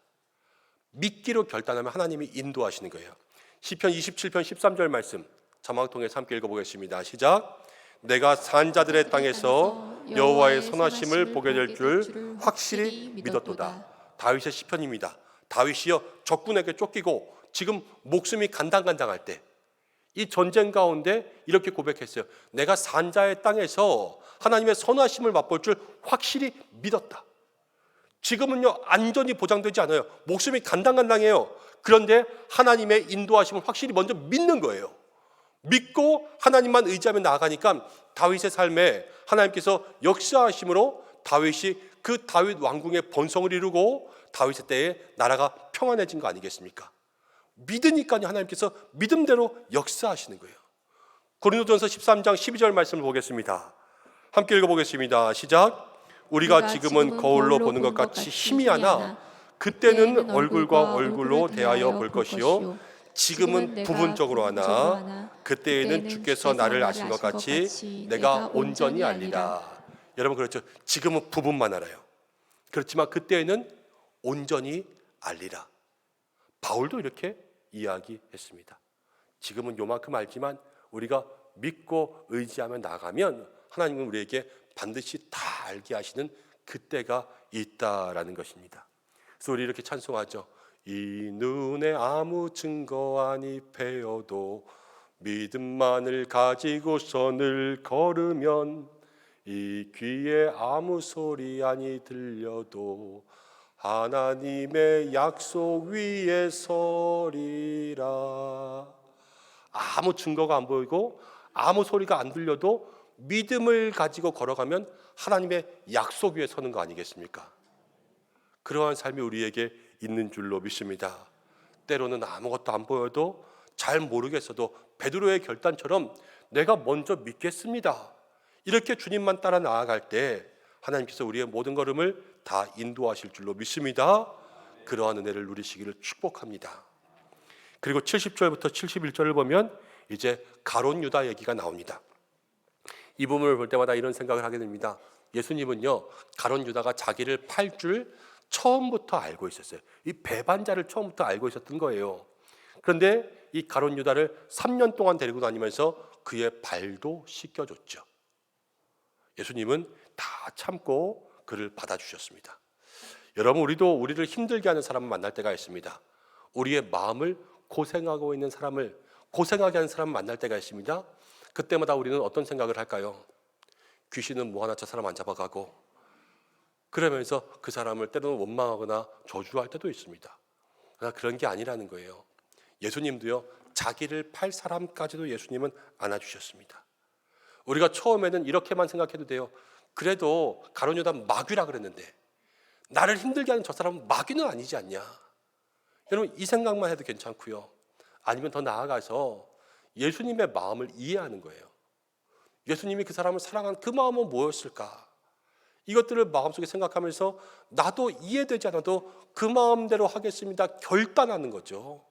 믿기로 결단하면 하나님이 인도하시는 거예요. 시편 27편 13절 말씀 자막 통해서 함께 읽어보겠습니다. 시작. 내가 산자들의 땅에서 여호와의 선하심을 보게 될 줄 확실히 믿었도다. 다윗의 시편입니다. 다윗이요, 적군에게 쫓기고 지금 목숨이 간당간당할 때 이 전쟁 가운데 이렇게 고백했어요. 내가 산자의 땅에서 하나님의 선하심을 맛볼 줄 확실히 믿었다. 지금은요, 안전이 보장되지 않아요. 목숨이 간당간당해요. 그런데 하나님의 인도하심을 확실히 먼저 믿는 거예요. 믿고 하나님만 의지하며 나아가니까 다윗의 삶에 하나님께서 역사하심으로 다윗이 그 다윗 왕궁의 번성을 이루고 다윗의 때에 나라가 평안해진 거 아니겠습니까? 믿으니까요, 하나님께서 믿음대로 역사하시는 거예요. 고린도전서 13장 12절 말씀을 보겠습니다. 함께 읽어보겠습니다. 시작. 우리가 지금은 거울로 보는 것 같이 희미하나 그때는 얼굴과 얼굴로 대하여 볼 것이요 지금은 부분적으로 하나 그때에는 주께서 나를 아신 것 같이 내가 온전히 알리라. 여러분, 그렇죠. 지금은 부분만 알아요. 그렇지만 그때에는 온전히 알리라. 바울도 이렇게 이야기했습니다. 지금은 요만큼 알지만 우리가 믿고 의지하며 나가면 하나님은 우리에게 반드시 다 알게 하시는 그때가 있다라는 것입니다. 그래서 우리 이렇게 찬송하죠. 이 눈에 아무 증거 아니 패여도 믿음만을 가지고서 늘 걸으면 이 귀에 아무 소리 아니 들려도 하나님의 약속 위에 서리라. 아무 증거가 안 보이고 아무 소리가 안 들려도 믿음을 가지고 걸어가면 하나님의 약속 위에 서는 거 아니겠습니까? 그러한 삶이 우리에게 있는 줄로 믿습니다. 때로는 아무것도 안 보여도 잘 모르겠어도 베드로의 결단처럼 내가 먼저 믿겠습니다. 이렇게 주님만 따라 나아갈 때 하나님께서 우리의 모든 걸음을 다 인도하실 줄로 믿습니다. 그러한 은혜를 누리시기를 축복합니다. 그리고 70절부터 71절을 보면 이제 가룟 유다 얘기가 나옵니다. 이 부분을 볼 때마다 이런 생각을 하게 됩니다. 예수님은요, 가룟 유다가 자기를 팔 줄 처음부터 알고 있었어요. 이 배반자를 처음부터 알고 있었던 거예요. 그런데 이 가룟 유다를 3년 동안 데리고 다니면서 그의 발도 씻겨줬죠. 예수님은 다 참고 그를 받아주셨습니다. 여러분, 우리도 우리를 힘들게 하는 사람을 만날 때가 있습니다. 우리의 마음을 고생하고 있는 사람을, 고생하게 하는 사람을 만날 때가 있습니다. 그때마다 우리는 어떤 생각을 할까요? 귀신은 뭐 하나 저 사람 안 잡아가고, 그러면서 그 사람을 때로는 원망하거나 저주할 때도 있습니다. 그러나 그런 게 아니라는 거예요. 예수님도요, 자기를 팔 사람까지도 예수님은 안아주셨습니다. 우리가 처음에는 이렇게만 생각해도 돼요. 그래도 가룟 유다 마귀라 그랬는데 나를 힘들게 하는 저 사람은 마귀는 아니지 않냐. 여러분, 이 생각만 해도 괜찮고요. 아니면 더 나아가서 예수님의 마음을 이해하는 거예요. 예수님이 그 사람을 사랑한 그 마음은 뭐였을까? 이것들을 마음속에 생각하면서 나도 이해되지 않아도 그 마음대로 하겠습니다. 결단하는 거죠.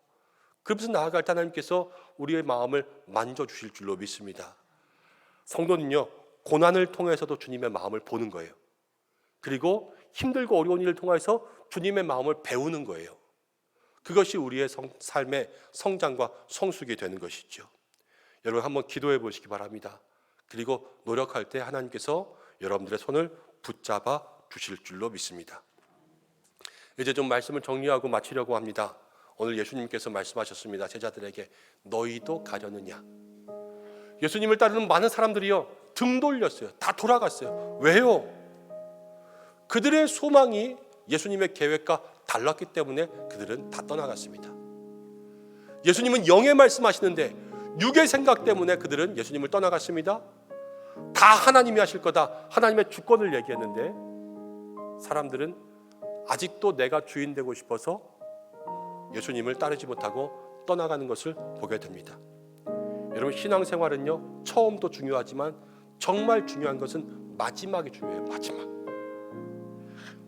그러면서 나아갈 때 하나님께서 우리의 마음을 만져주실 줄로 믿습니다. 성도는요, 고난을 통해서도 주님의 마음을 보는 거예요. 그리고 힘들고 어려운 일을 통해서 주님의 마음을 배우는 거예요. 그것이 우리의 삶의 성장과 성숙이 되는 것이죠. 여러분 한번 기도해 보시기 바랍니다. 그리고 노력할 때 하나님께서 여러분들의 손을 붙잡아 주실 줄로 믿습니다. 이제 좀 말씀을 정리하고 마치려고 합니다. 오늘 예수님께서 말씀하셨습니다. 제자들에게 너희도 가려느냐. 예수님을 따르는 많은 사람들이요 등 돌렸어요. 다 돌아갔어요. 왜요? 그들의 소망이 예수님의 계획과 달랐기 때문에 그들은 다 떠나갔습니다. 예수님은 영의 말씀하시는데 육의 생각 때문에 그들은 예수님을 떠나갔습니다. 다 하나님이 하실 거다. 하나님의 주권을 얘기했는데 사람들은 아직도 내가 주인 되고 싶어서 예수님을 따르지 못하고 떠나가는 것을 보게 됩니다. 여러분 신앙생활은요 처음도 중요하지만 정말 중요한 것은 마지막이 중요해요. 마지막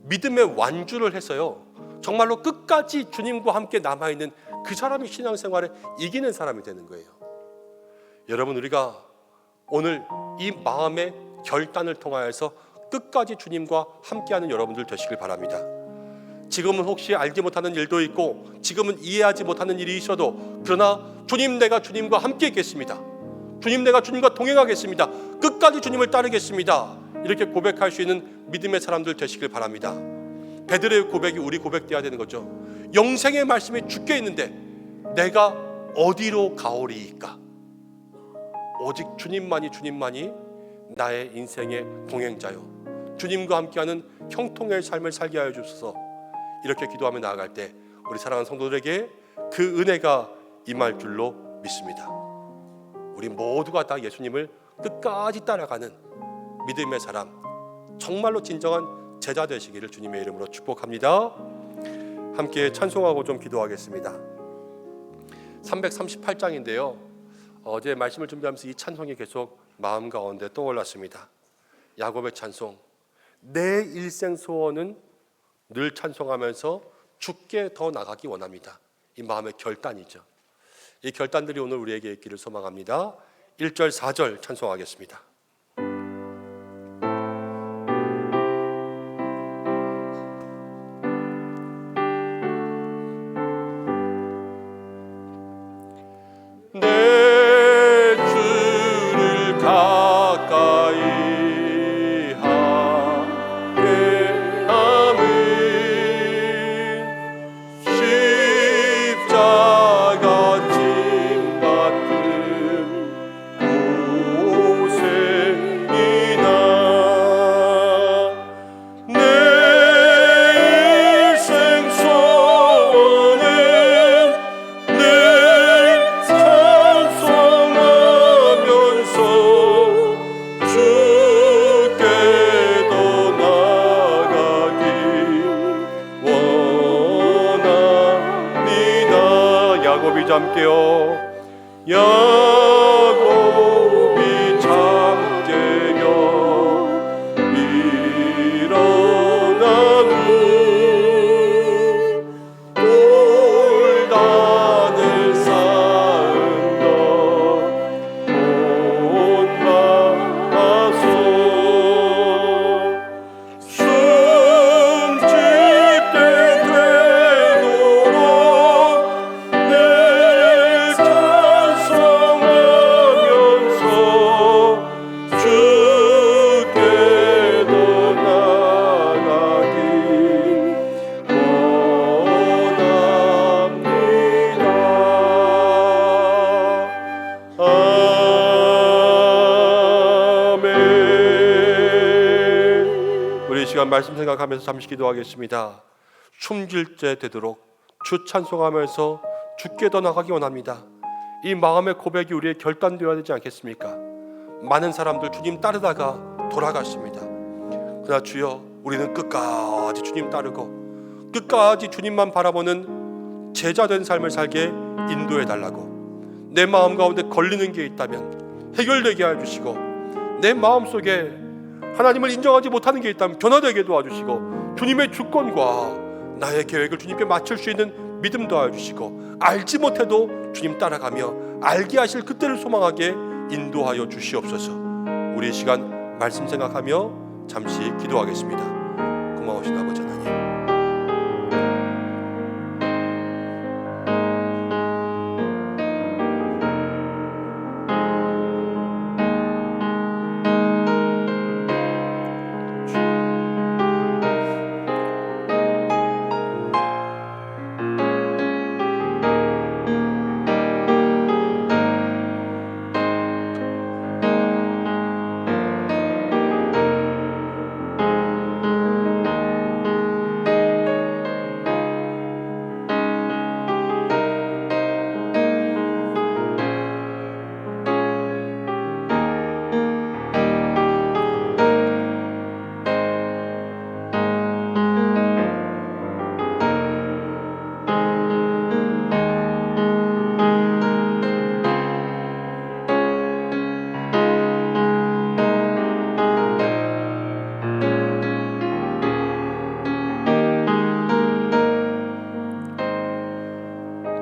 믿음의 완주를 해서요 정말로 끝까지 주님과 함께 남아있는 그 사람이 신앙생활에 이기는 사람이 되는 거예요. 여러분 우리가 오늘 이 마음의 결단을 통하여서 끝까지 주님과 함께하는 여러분들 되시길 바랍니다. 지금은 혹시 알지 못하는 일도 있고 지금은 이해하지 못하는 일이 있어도 그러나 주님 내가 주님과 함께 있겠습니다. 주님 내가 주님과 동행하겠습니다. 끝까지 주님을 따르겠습니다. 이렇게 고백할 수 있는 믿음의 사람들 되시길 바랍니다. 베드로의 고백이 우리 고백돼야 되는 거죠. 영생의 말씀이 주께 있는데 내가 어디로 가오리이까? 오직 주님만이 나의 인생의 동행자요 주님과 함께하는 형통의 삶을 살게 하여 주소서. 이렇게 기도하며 나아갈 때 우리 사랑하는 성도들에게 그 은혜가 임할 줄로 믿습니다. 우리 모두가 다 예수님을 끝까지 따라가는 믿음의 사람, 정말로 진정한 제자 되시기를 주님의 이름으로 축복합니다. 함께 찬송하고 좀 기도하겠습니다. 338장인데요 어제 말씀을 준비하면서 이 찬송이 계속 마음 가운데 떠올랐습니다. 야곱의 찬송, 내 일생 소원은 늘 찬송하면서 주께 더 나가기 원합니다. 이 마음의 결단이죠. 이 결단들이 오늘 우리에게 있기를 소망합니다. 1절 4절 찬송하겠습니다. 내 주를 가까이 하게 함은 십자가 진 같은 고생이나 내 일생 소원은 늘 찬송하면서 주께도 나가기 원합니다. 야곱이 잠깨어 야곱이 잠깨어 일어나고 돌단을 쌓은 것 본받아서 숨질 때 되도록 늘 찬송하면서 주께도 나가기 원합니다. 아멘. 우리 이 시간 말씀 생각하면서 잠시 기도하겠습니다. 숨질 때 되도록 주 찬송하면서 주께 더 나가기 원합니다. 이 마음의 고백이 우리의 결단되어야 되지 않겠습니까? 많은 사람들 주님 따르다가 돌아갔습니다. 그러나 주여 우리는 끝까지 주님 따르고 끝까지 주님만 바라보는 제자된 삶을 살게 인도해 달라고, 내 마음 가운데 걸리는 게 있다면 해결되게 해주시고, 내 마음속에 하나님을 인정하지 못하는 게 있다면 변화되게 도와주시고, 주님의 주권과 나의 계획을 주님께 맞출 수 있는 믿음 더하여 주시고 알지 못해도 주님 따라가며 알게 하실 그때를 소망하게 인도하여 주시옵소서. 우리 시간 말씀 생각하며 잠시 기도하겠습니다. 고마우신 아버지 하나님,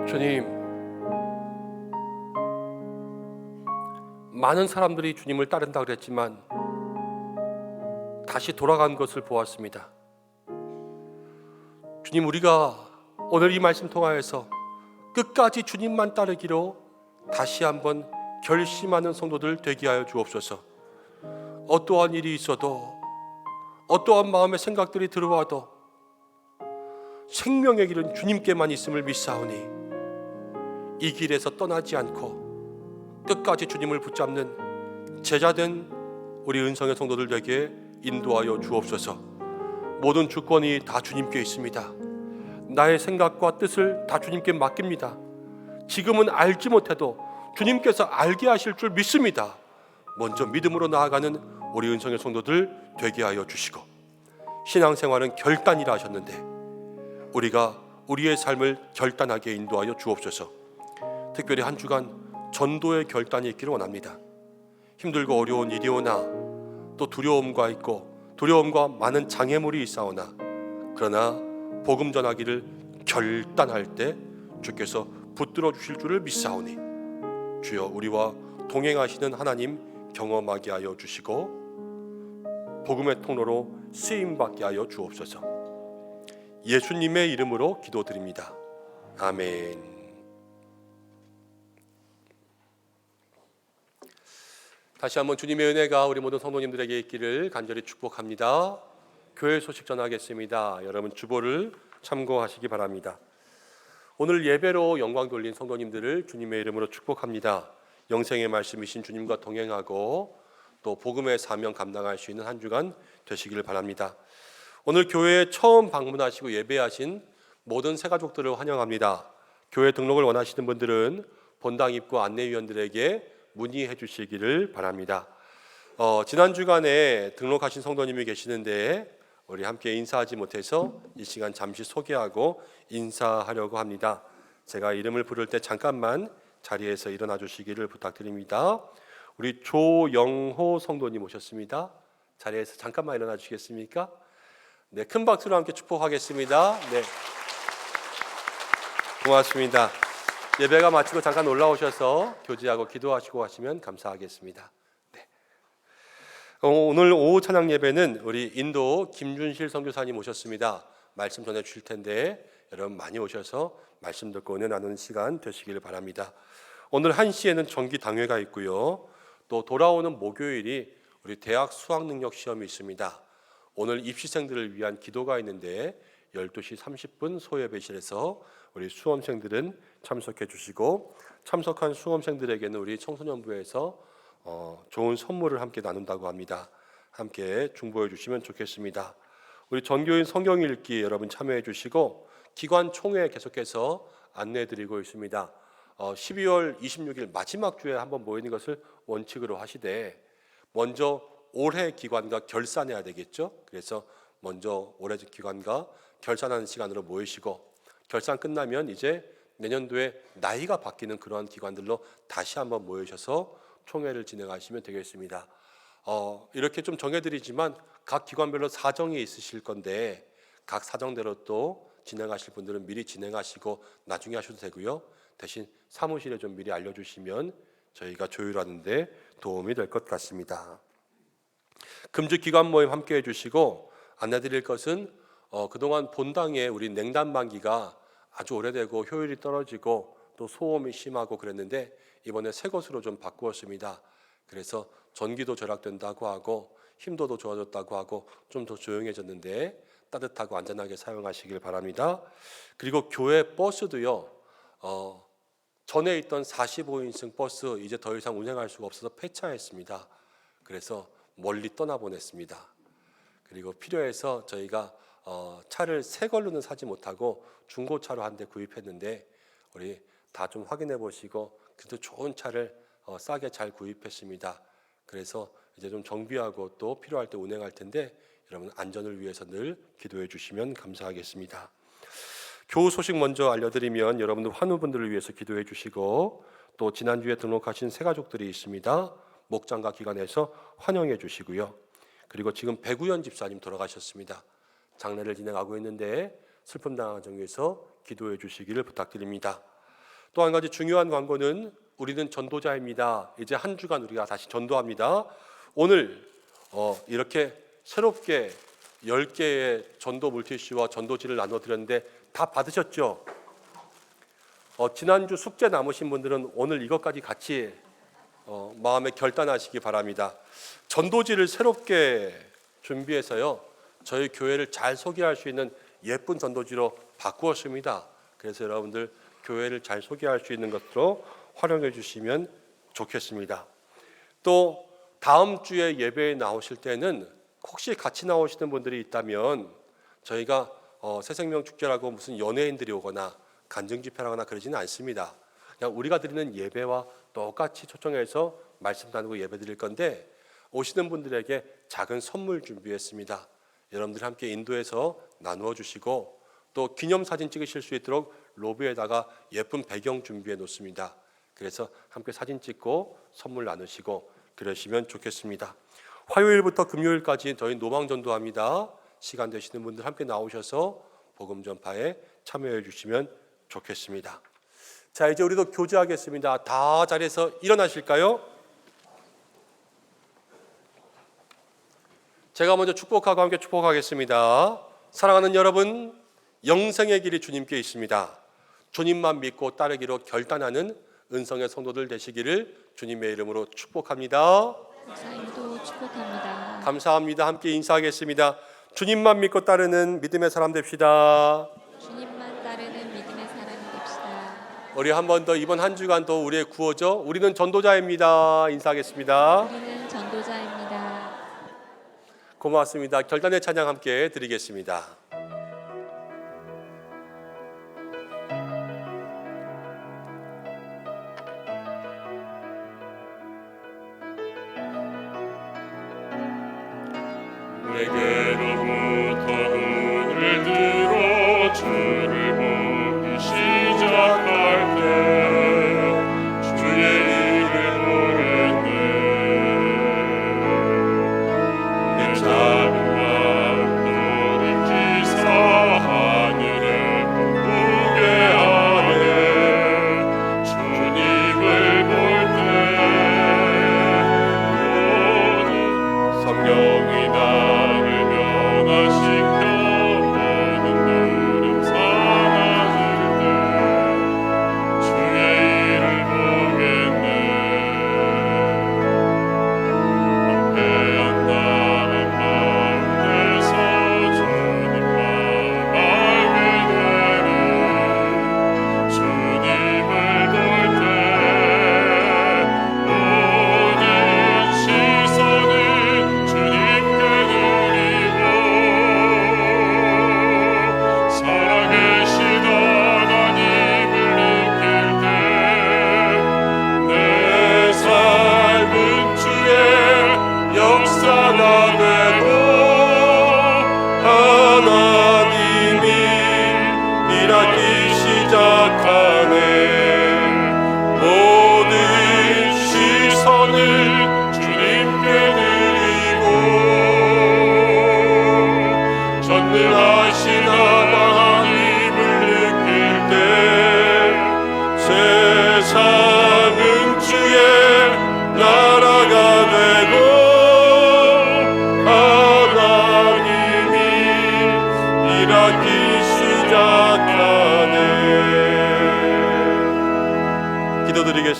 주님, 많은 사람들이 주님을 따른다 그랬지만 다시 돌아간 것을 보았습니다. 주님, 우리가 오늘 이 말씀 통하여서 끝까지 주님만 따르기로 다시 한번 결심하는 성도들 되게 하여 주옵소서. 어떠한 일이 있어도, 어떠한 마음의 생각들이 들어와도 생명의 길은 주님께만 있음을 믿사오니 이 길에서 떠나지 않고 끝까지 주님을 붙잡는 제자된 우리 은성의 성도들 되게 인도하여 주옵소서. 모든 주권이 다 주님께 있습니다. 나의 생각과 뜻을 다 주님께 맡깁니다. 지금은 알지 못해도 주님께서 알게 하실 줄 믿습니다. 먼저 믿음으로 나아가는 우리 은성의 성도들 되게 하여 주시고, 신앙생활은 결단이라 하셨는데 우리가 우리의 삶을 결단하게 인도하여 주옵소서. 특별히 한 주간 전도의 결단이 있기를 원합니다. 힘들고 어려운 일이 오나 또 두려움과 있고 두려움과 많은 장애물이 있사오나 그러나 복음 전하기를 결단할 때 주께서 붙들어 주실 줄을 믿사오니 주여 우리와 동행하시는 하나님 경험하게 하여 주시고 복음의 통로로 쓰임받게 하여 주옵소서. 예수님의 이름으로 기도드립니다. 아멘. 다시 한번 주님의 은혜가 우리 모든 성도님들에게 있기를 간절히 축복합니다. 교회 소식 전하겠습니다. 여러분 주보를 참고하시기 바랍니다. 오늘 예배로 영광 돌린 성도님들을 주님의 이름으로 축복합니다. 영생의 말씀이신 주님과 동행하고 또 복음의 사명 감당할 수 있는 한 주간 되시기를 바랍니다. 오늘 교회에 처음 방문하시고 예배하신 모든 새가족들을 환영합니다. 교회 등록을 원하시는 분들은 본당 입구 안내위원들에게 문의해 주시기를 바랍니다. 지난 주간에 등록하신 성도님이 계시는데 우리 함께 인사하지 못해서 이 시간 잠시 소개하고 인사하려고 합니다. 제가 이름을 부를 때 잠깐만 자리에서 일어나 주시기를 부탁드립니다. 우리 조영호 성도님 오셨습니다. 자리에서 잠깐만 일어나 주시겠습니까? 네, 큰 박수로 함께 축복하겠습니다. 네, 고맙습니다. 예배가 마치고 잠깐 올라오셔서 교제하고 기도하시고 하시면 감사하겠습니다. 네. 오늘 오후 찬양 예배는 우리 인도 김준실 선교사님 오셨습니다. 말씀 전해 주실 텐데 여러분 많이 오셔서 말씀 듣고 은혜 나누는 시간 되시기를 바랍니다. 오늘 1시에는 정기 당회가 있고요. 또 돌아오는 목요일이 우리 대학 수학능력 시험이 있습니다. 오늘 입시생들을 위한 기도가 있는데 12시 30분 소예배실에서 우리 수험생들은 참석해 주시고 참석한 수험생들에게는 우리 청소년부에서 좋은 선물을 함께 나눈다고 합니다. 함께 중보해 주시면 좋겠습니다. 우리 전교인 성경 읽기 여러분 참여해 주시고 기관 총회 계속해서 안내해 드리고 있습니다. 12월 26일 마지막 주에 한번 모이는 것을 원칙으로 하시되 먼저 올해 기관과 결산해야 되겠죠. 그래서 먼저 올해 기관과 결산하는 시간으로 모이시고 결산 끝나면 이제 내년도에 나이가 바뀌는 그러한 기관들로 다시 한번 모이셔서 총회를 진행하시면 되겠습니다. 이렇게 좀 정해드리지만 각 기관별로 사정이 있으실 건데 각 사정대로 또 진행하실 분들은 미리 진행하시고 나중에 하셔도 되고요. 대신 사무실에 좀 미리 알려주시면 저희가 조율하는 데 도움이 될 것 같습니다. 금주 기관 모임 함께 해주시고 안내드릴 것은 그동안 본당에 우리 냉난방기가 아주 오래되고 효율이 떨어지고 또 소음이 심하고 그랬는데 이번에 새 것으로 좀 바꾸었습니다. 그래서 전기도 절약된다고 하고 힘도도 좋아졌다고 하고 좀 더 조용해졌는데 따뜻하고 안전하게 사용하시길 바랍니다. 그리고 교회 버스도요. 전에 있던 45인승 버스 이제 더 이상 운행할 수가 없어서 폐차했습니다. 그래서 멀리 떠나보냈습니다. 그리고 필요해서 저희가 차를 새 걸로는 사지 못하고 중고차로 한 대 구입했는데 우리 다 좀 확인해 보시고 그래도 좋은 차를 싸게 잘 구입했습니다. 그래서 이제 좀 정비하고 또 필요할 때 운행할 텐데 여러분 안전을 위해서 늘 기도해 주시면 감사하겠습니다. 교우 소식 먼저 알려드리면 여러분들 환우분들을 위해서 기도해 주시고 또 지난주에 등록하신 새 가족들이 있습니다. 목장과 기관에서 환영해 주시고요. 그리고 지금 백우연 집사님 돌아가셨습니다. 장례를 진행하고 있는데 슬픔 당한 가정에서 기도해 주시기를 부탁드립니다. 또 한 가지 중요한 광고는 우리는 전도자입니다. 이제 한 주간 우리가 다시 전도합니다. 오늘 이렇게 새롭게 10개의 전도 물티슈와 전도지를 나눠드렸는데 다 받으셨죠? 지난주 숙제 남으신 분들은 오늘 이것까지 같이 마음에 결단하시기 바랍니다. 전도지를 새롭게 준비해서요. 저희 교회를 잘 소개할 수 있는 예쁜 전도지로 바꾸었습니다. 그래서 여러분들 교회를 잘 소개할 수 있는 것으로 활용해 주시면 좋겠습니다. 또 다음 주에 예배에 나오실 때는 혹시 같이 나오시는 분들이 있다면 저희가 새생명 축제라고 무슨 연예인들이 오거나 간증 집회를 하거나 그러지는 않습니다. 그냥 우리가 드리는 예배와 똑같이 초청해서 말씀 나누고 예배 드릴 건데 오시는 분들에게 작은 선물 준비했습니다. 여러분들 함께 인도해서 나누어 주시고 또 기념사진 찍으실 수 있도록 로비에다가 예쁜 배경 준비해 놓습니다. 그래서 함께 사진 찍고 선물 나누시고 그러시면 좋겠습니다. 화요일부터 금요일까지 저희 노방전도합니다. 시간 되시는 분들 함께 나오셔서 복음 전파에 참여해 주시면 좋겠습니다. 자, 이제 우리도 교제하겠습니다. 다 자리에서 일어나실까요? 제가 먼저 축복하고 함께 축복하겠습니다. 사랑하는 여러분, 영생의 길이 주님께 있습니다. 주님만 믿고 따르기로 결단하는 은성의 성도들 되시기를 주님의 이름으로 축복합니다. 목사님도 축복합니다. 감사합니다. 함께 인사하겠습니다. 주님만 믿고 따르는 믿음의 사람 됩시다. 주님만 따르는 믿음의 사람이 됩시다. 우리 한 번 더 이번 한 주간도 우리의 구호죠. 우리는 전도자입니다. 인사하겠습니다. 우리는 전도자입니다. 고맙습니다. 결단의 찬양 함께 드리겠습니다. 내게로부터 눈을 들어 주를 보기 시작할 때 주의 이름을 부르네. 내 작은 마음 노림지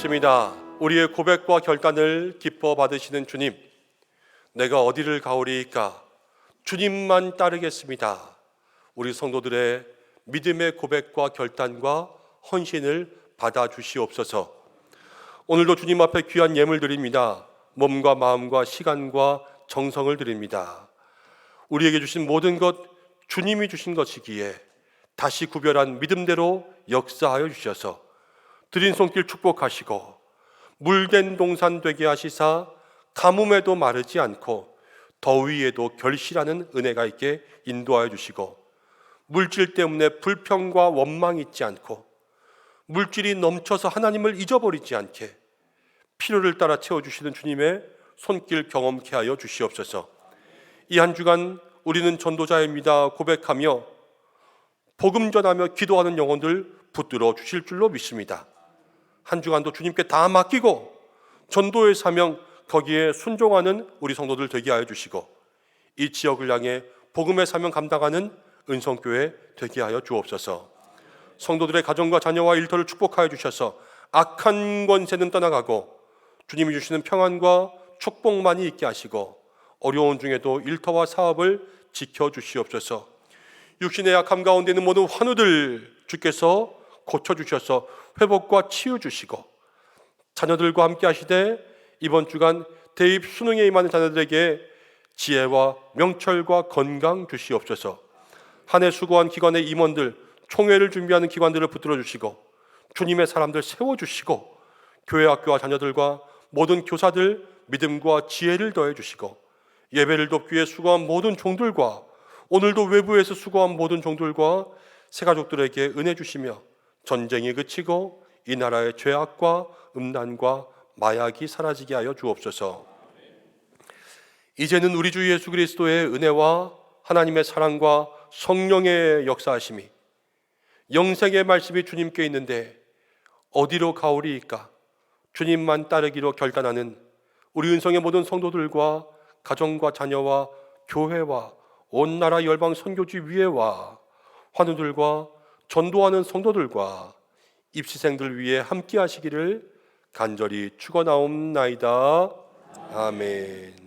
기도하겠습니다. 우리의 고백과 결단을 기뻐 받으시는 주님, 내가 어디를 가오리이까? 주님만 따르겠습니다. 우리 성도들의 믿음의 고백과 결단과 헌신을 받아 주시옵소서. 오늘도 주님 앞에 귀한 예물 드립니다. 몸과 마음과 시간과 정성을 드립니다. 우리에게 주신 모든 것 주님이 주신 것이기에 다시 구별한 믿음대로 역사하여 주셔서 드린 손길 축복하시고 물된 동산 되게 하시사 가뭄에도 마르지 않고 더위에도 결실하는 은혜가 있게 인도하여 주시고 물질 때문에 불평과 원망이 있지 않고 물질이 넘쳐서 하나님을 잊어버리지 않게 필요를 따라 채워주시는 주님의 손길 경험케 하여 주시옵소서. 이 한 주간 우리는 전도자입니다 고백하며 복음 전하며 기도하는 영혼들 붙들어 주실 줄로 믿습니다. 한 주간도 주님께 다 맡기고 전도의 사명 거기에 순종하는 우리 성도들 되게 하여 주시고 이 지역을 향해 복음의 사명 감당하는 은성교회 되게 하여 주옵소서. 성도들의 가정과 자녀와 일터를 축복하여 주셔서 악한 권세는 떠나가고 주님이 주시는 평안과 축복만이 있게 하시고 어려운 중에도 일터와 사업을 지켜주시옵소서. 육신의 약함 가운데 있는 모든 환우들 주께서 고쳐주셔서 회복과 치유 주시고 자녀들과 함께 하시되 이번 주간 대입 수능에 임하는 자녀들에게 지혜와 명철과 건강 주시옵소서. 한 해 수고한 기관의 임원들, 총회를 준비하는 기관들을 붙들어 주시고 주님의 사람들 세워주시고 교회 학교와 자녀들과 모든 교사들 믿음과 지혜를 더해 주시고 예배를 돕기 위해 수고한 모든 종들과 오늘도 외부에서 수고한 모든 종들과 새가족들에게 은혜 주시며 전쟁이 그치고 이 나라의 죄악과 음란과 마약이 사라지게 하여 주옵소서. 이제는 우리 주 예수 그리스도의 은혜와 하나님의 사랑과 성령의 역사하심이 영생의 말씀이 주님께 있는데 어디로 가오리이까? 주님만 따르기로 결단하는 우리 은성의 모든 성도들과 가정과 자녀와 교회와 온 나라 열방 선교지 위에와 환우들과 전도하는 성도들과 입시생들 위해 함께 하시기를 간절히 축원하옵나이다. 아멘.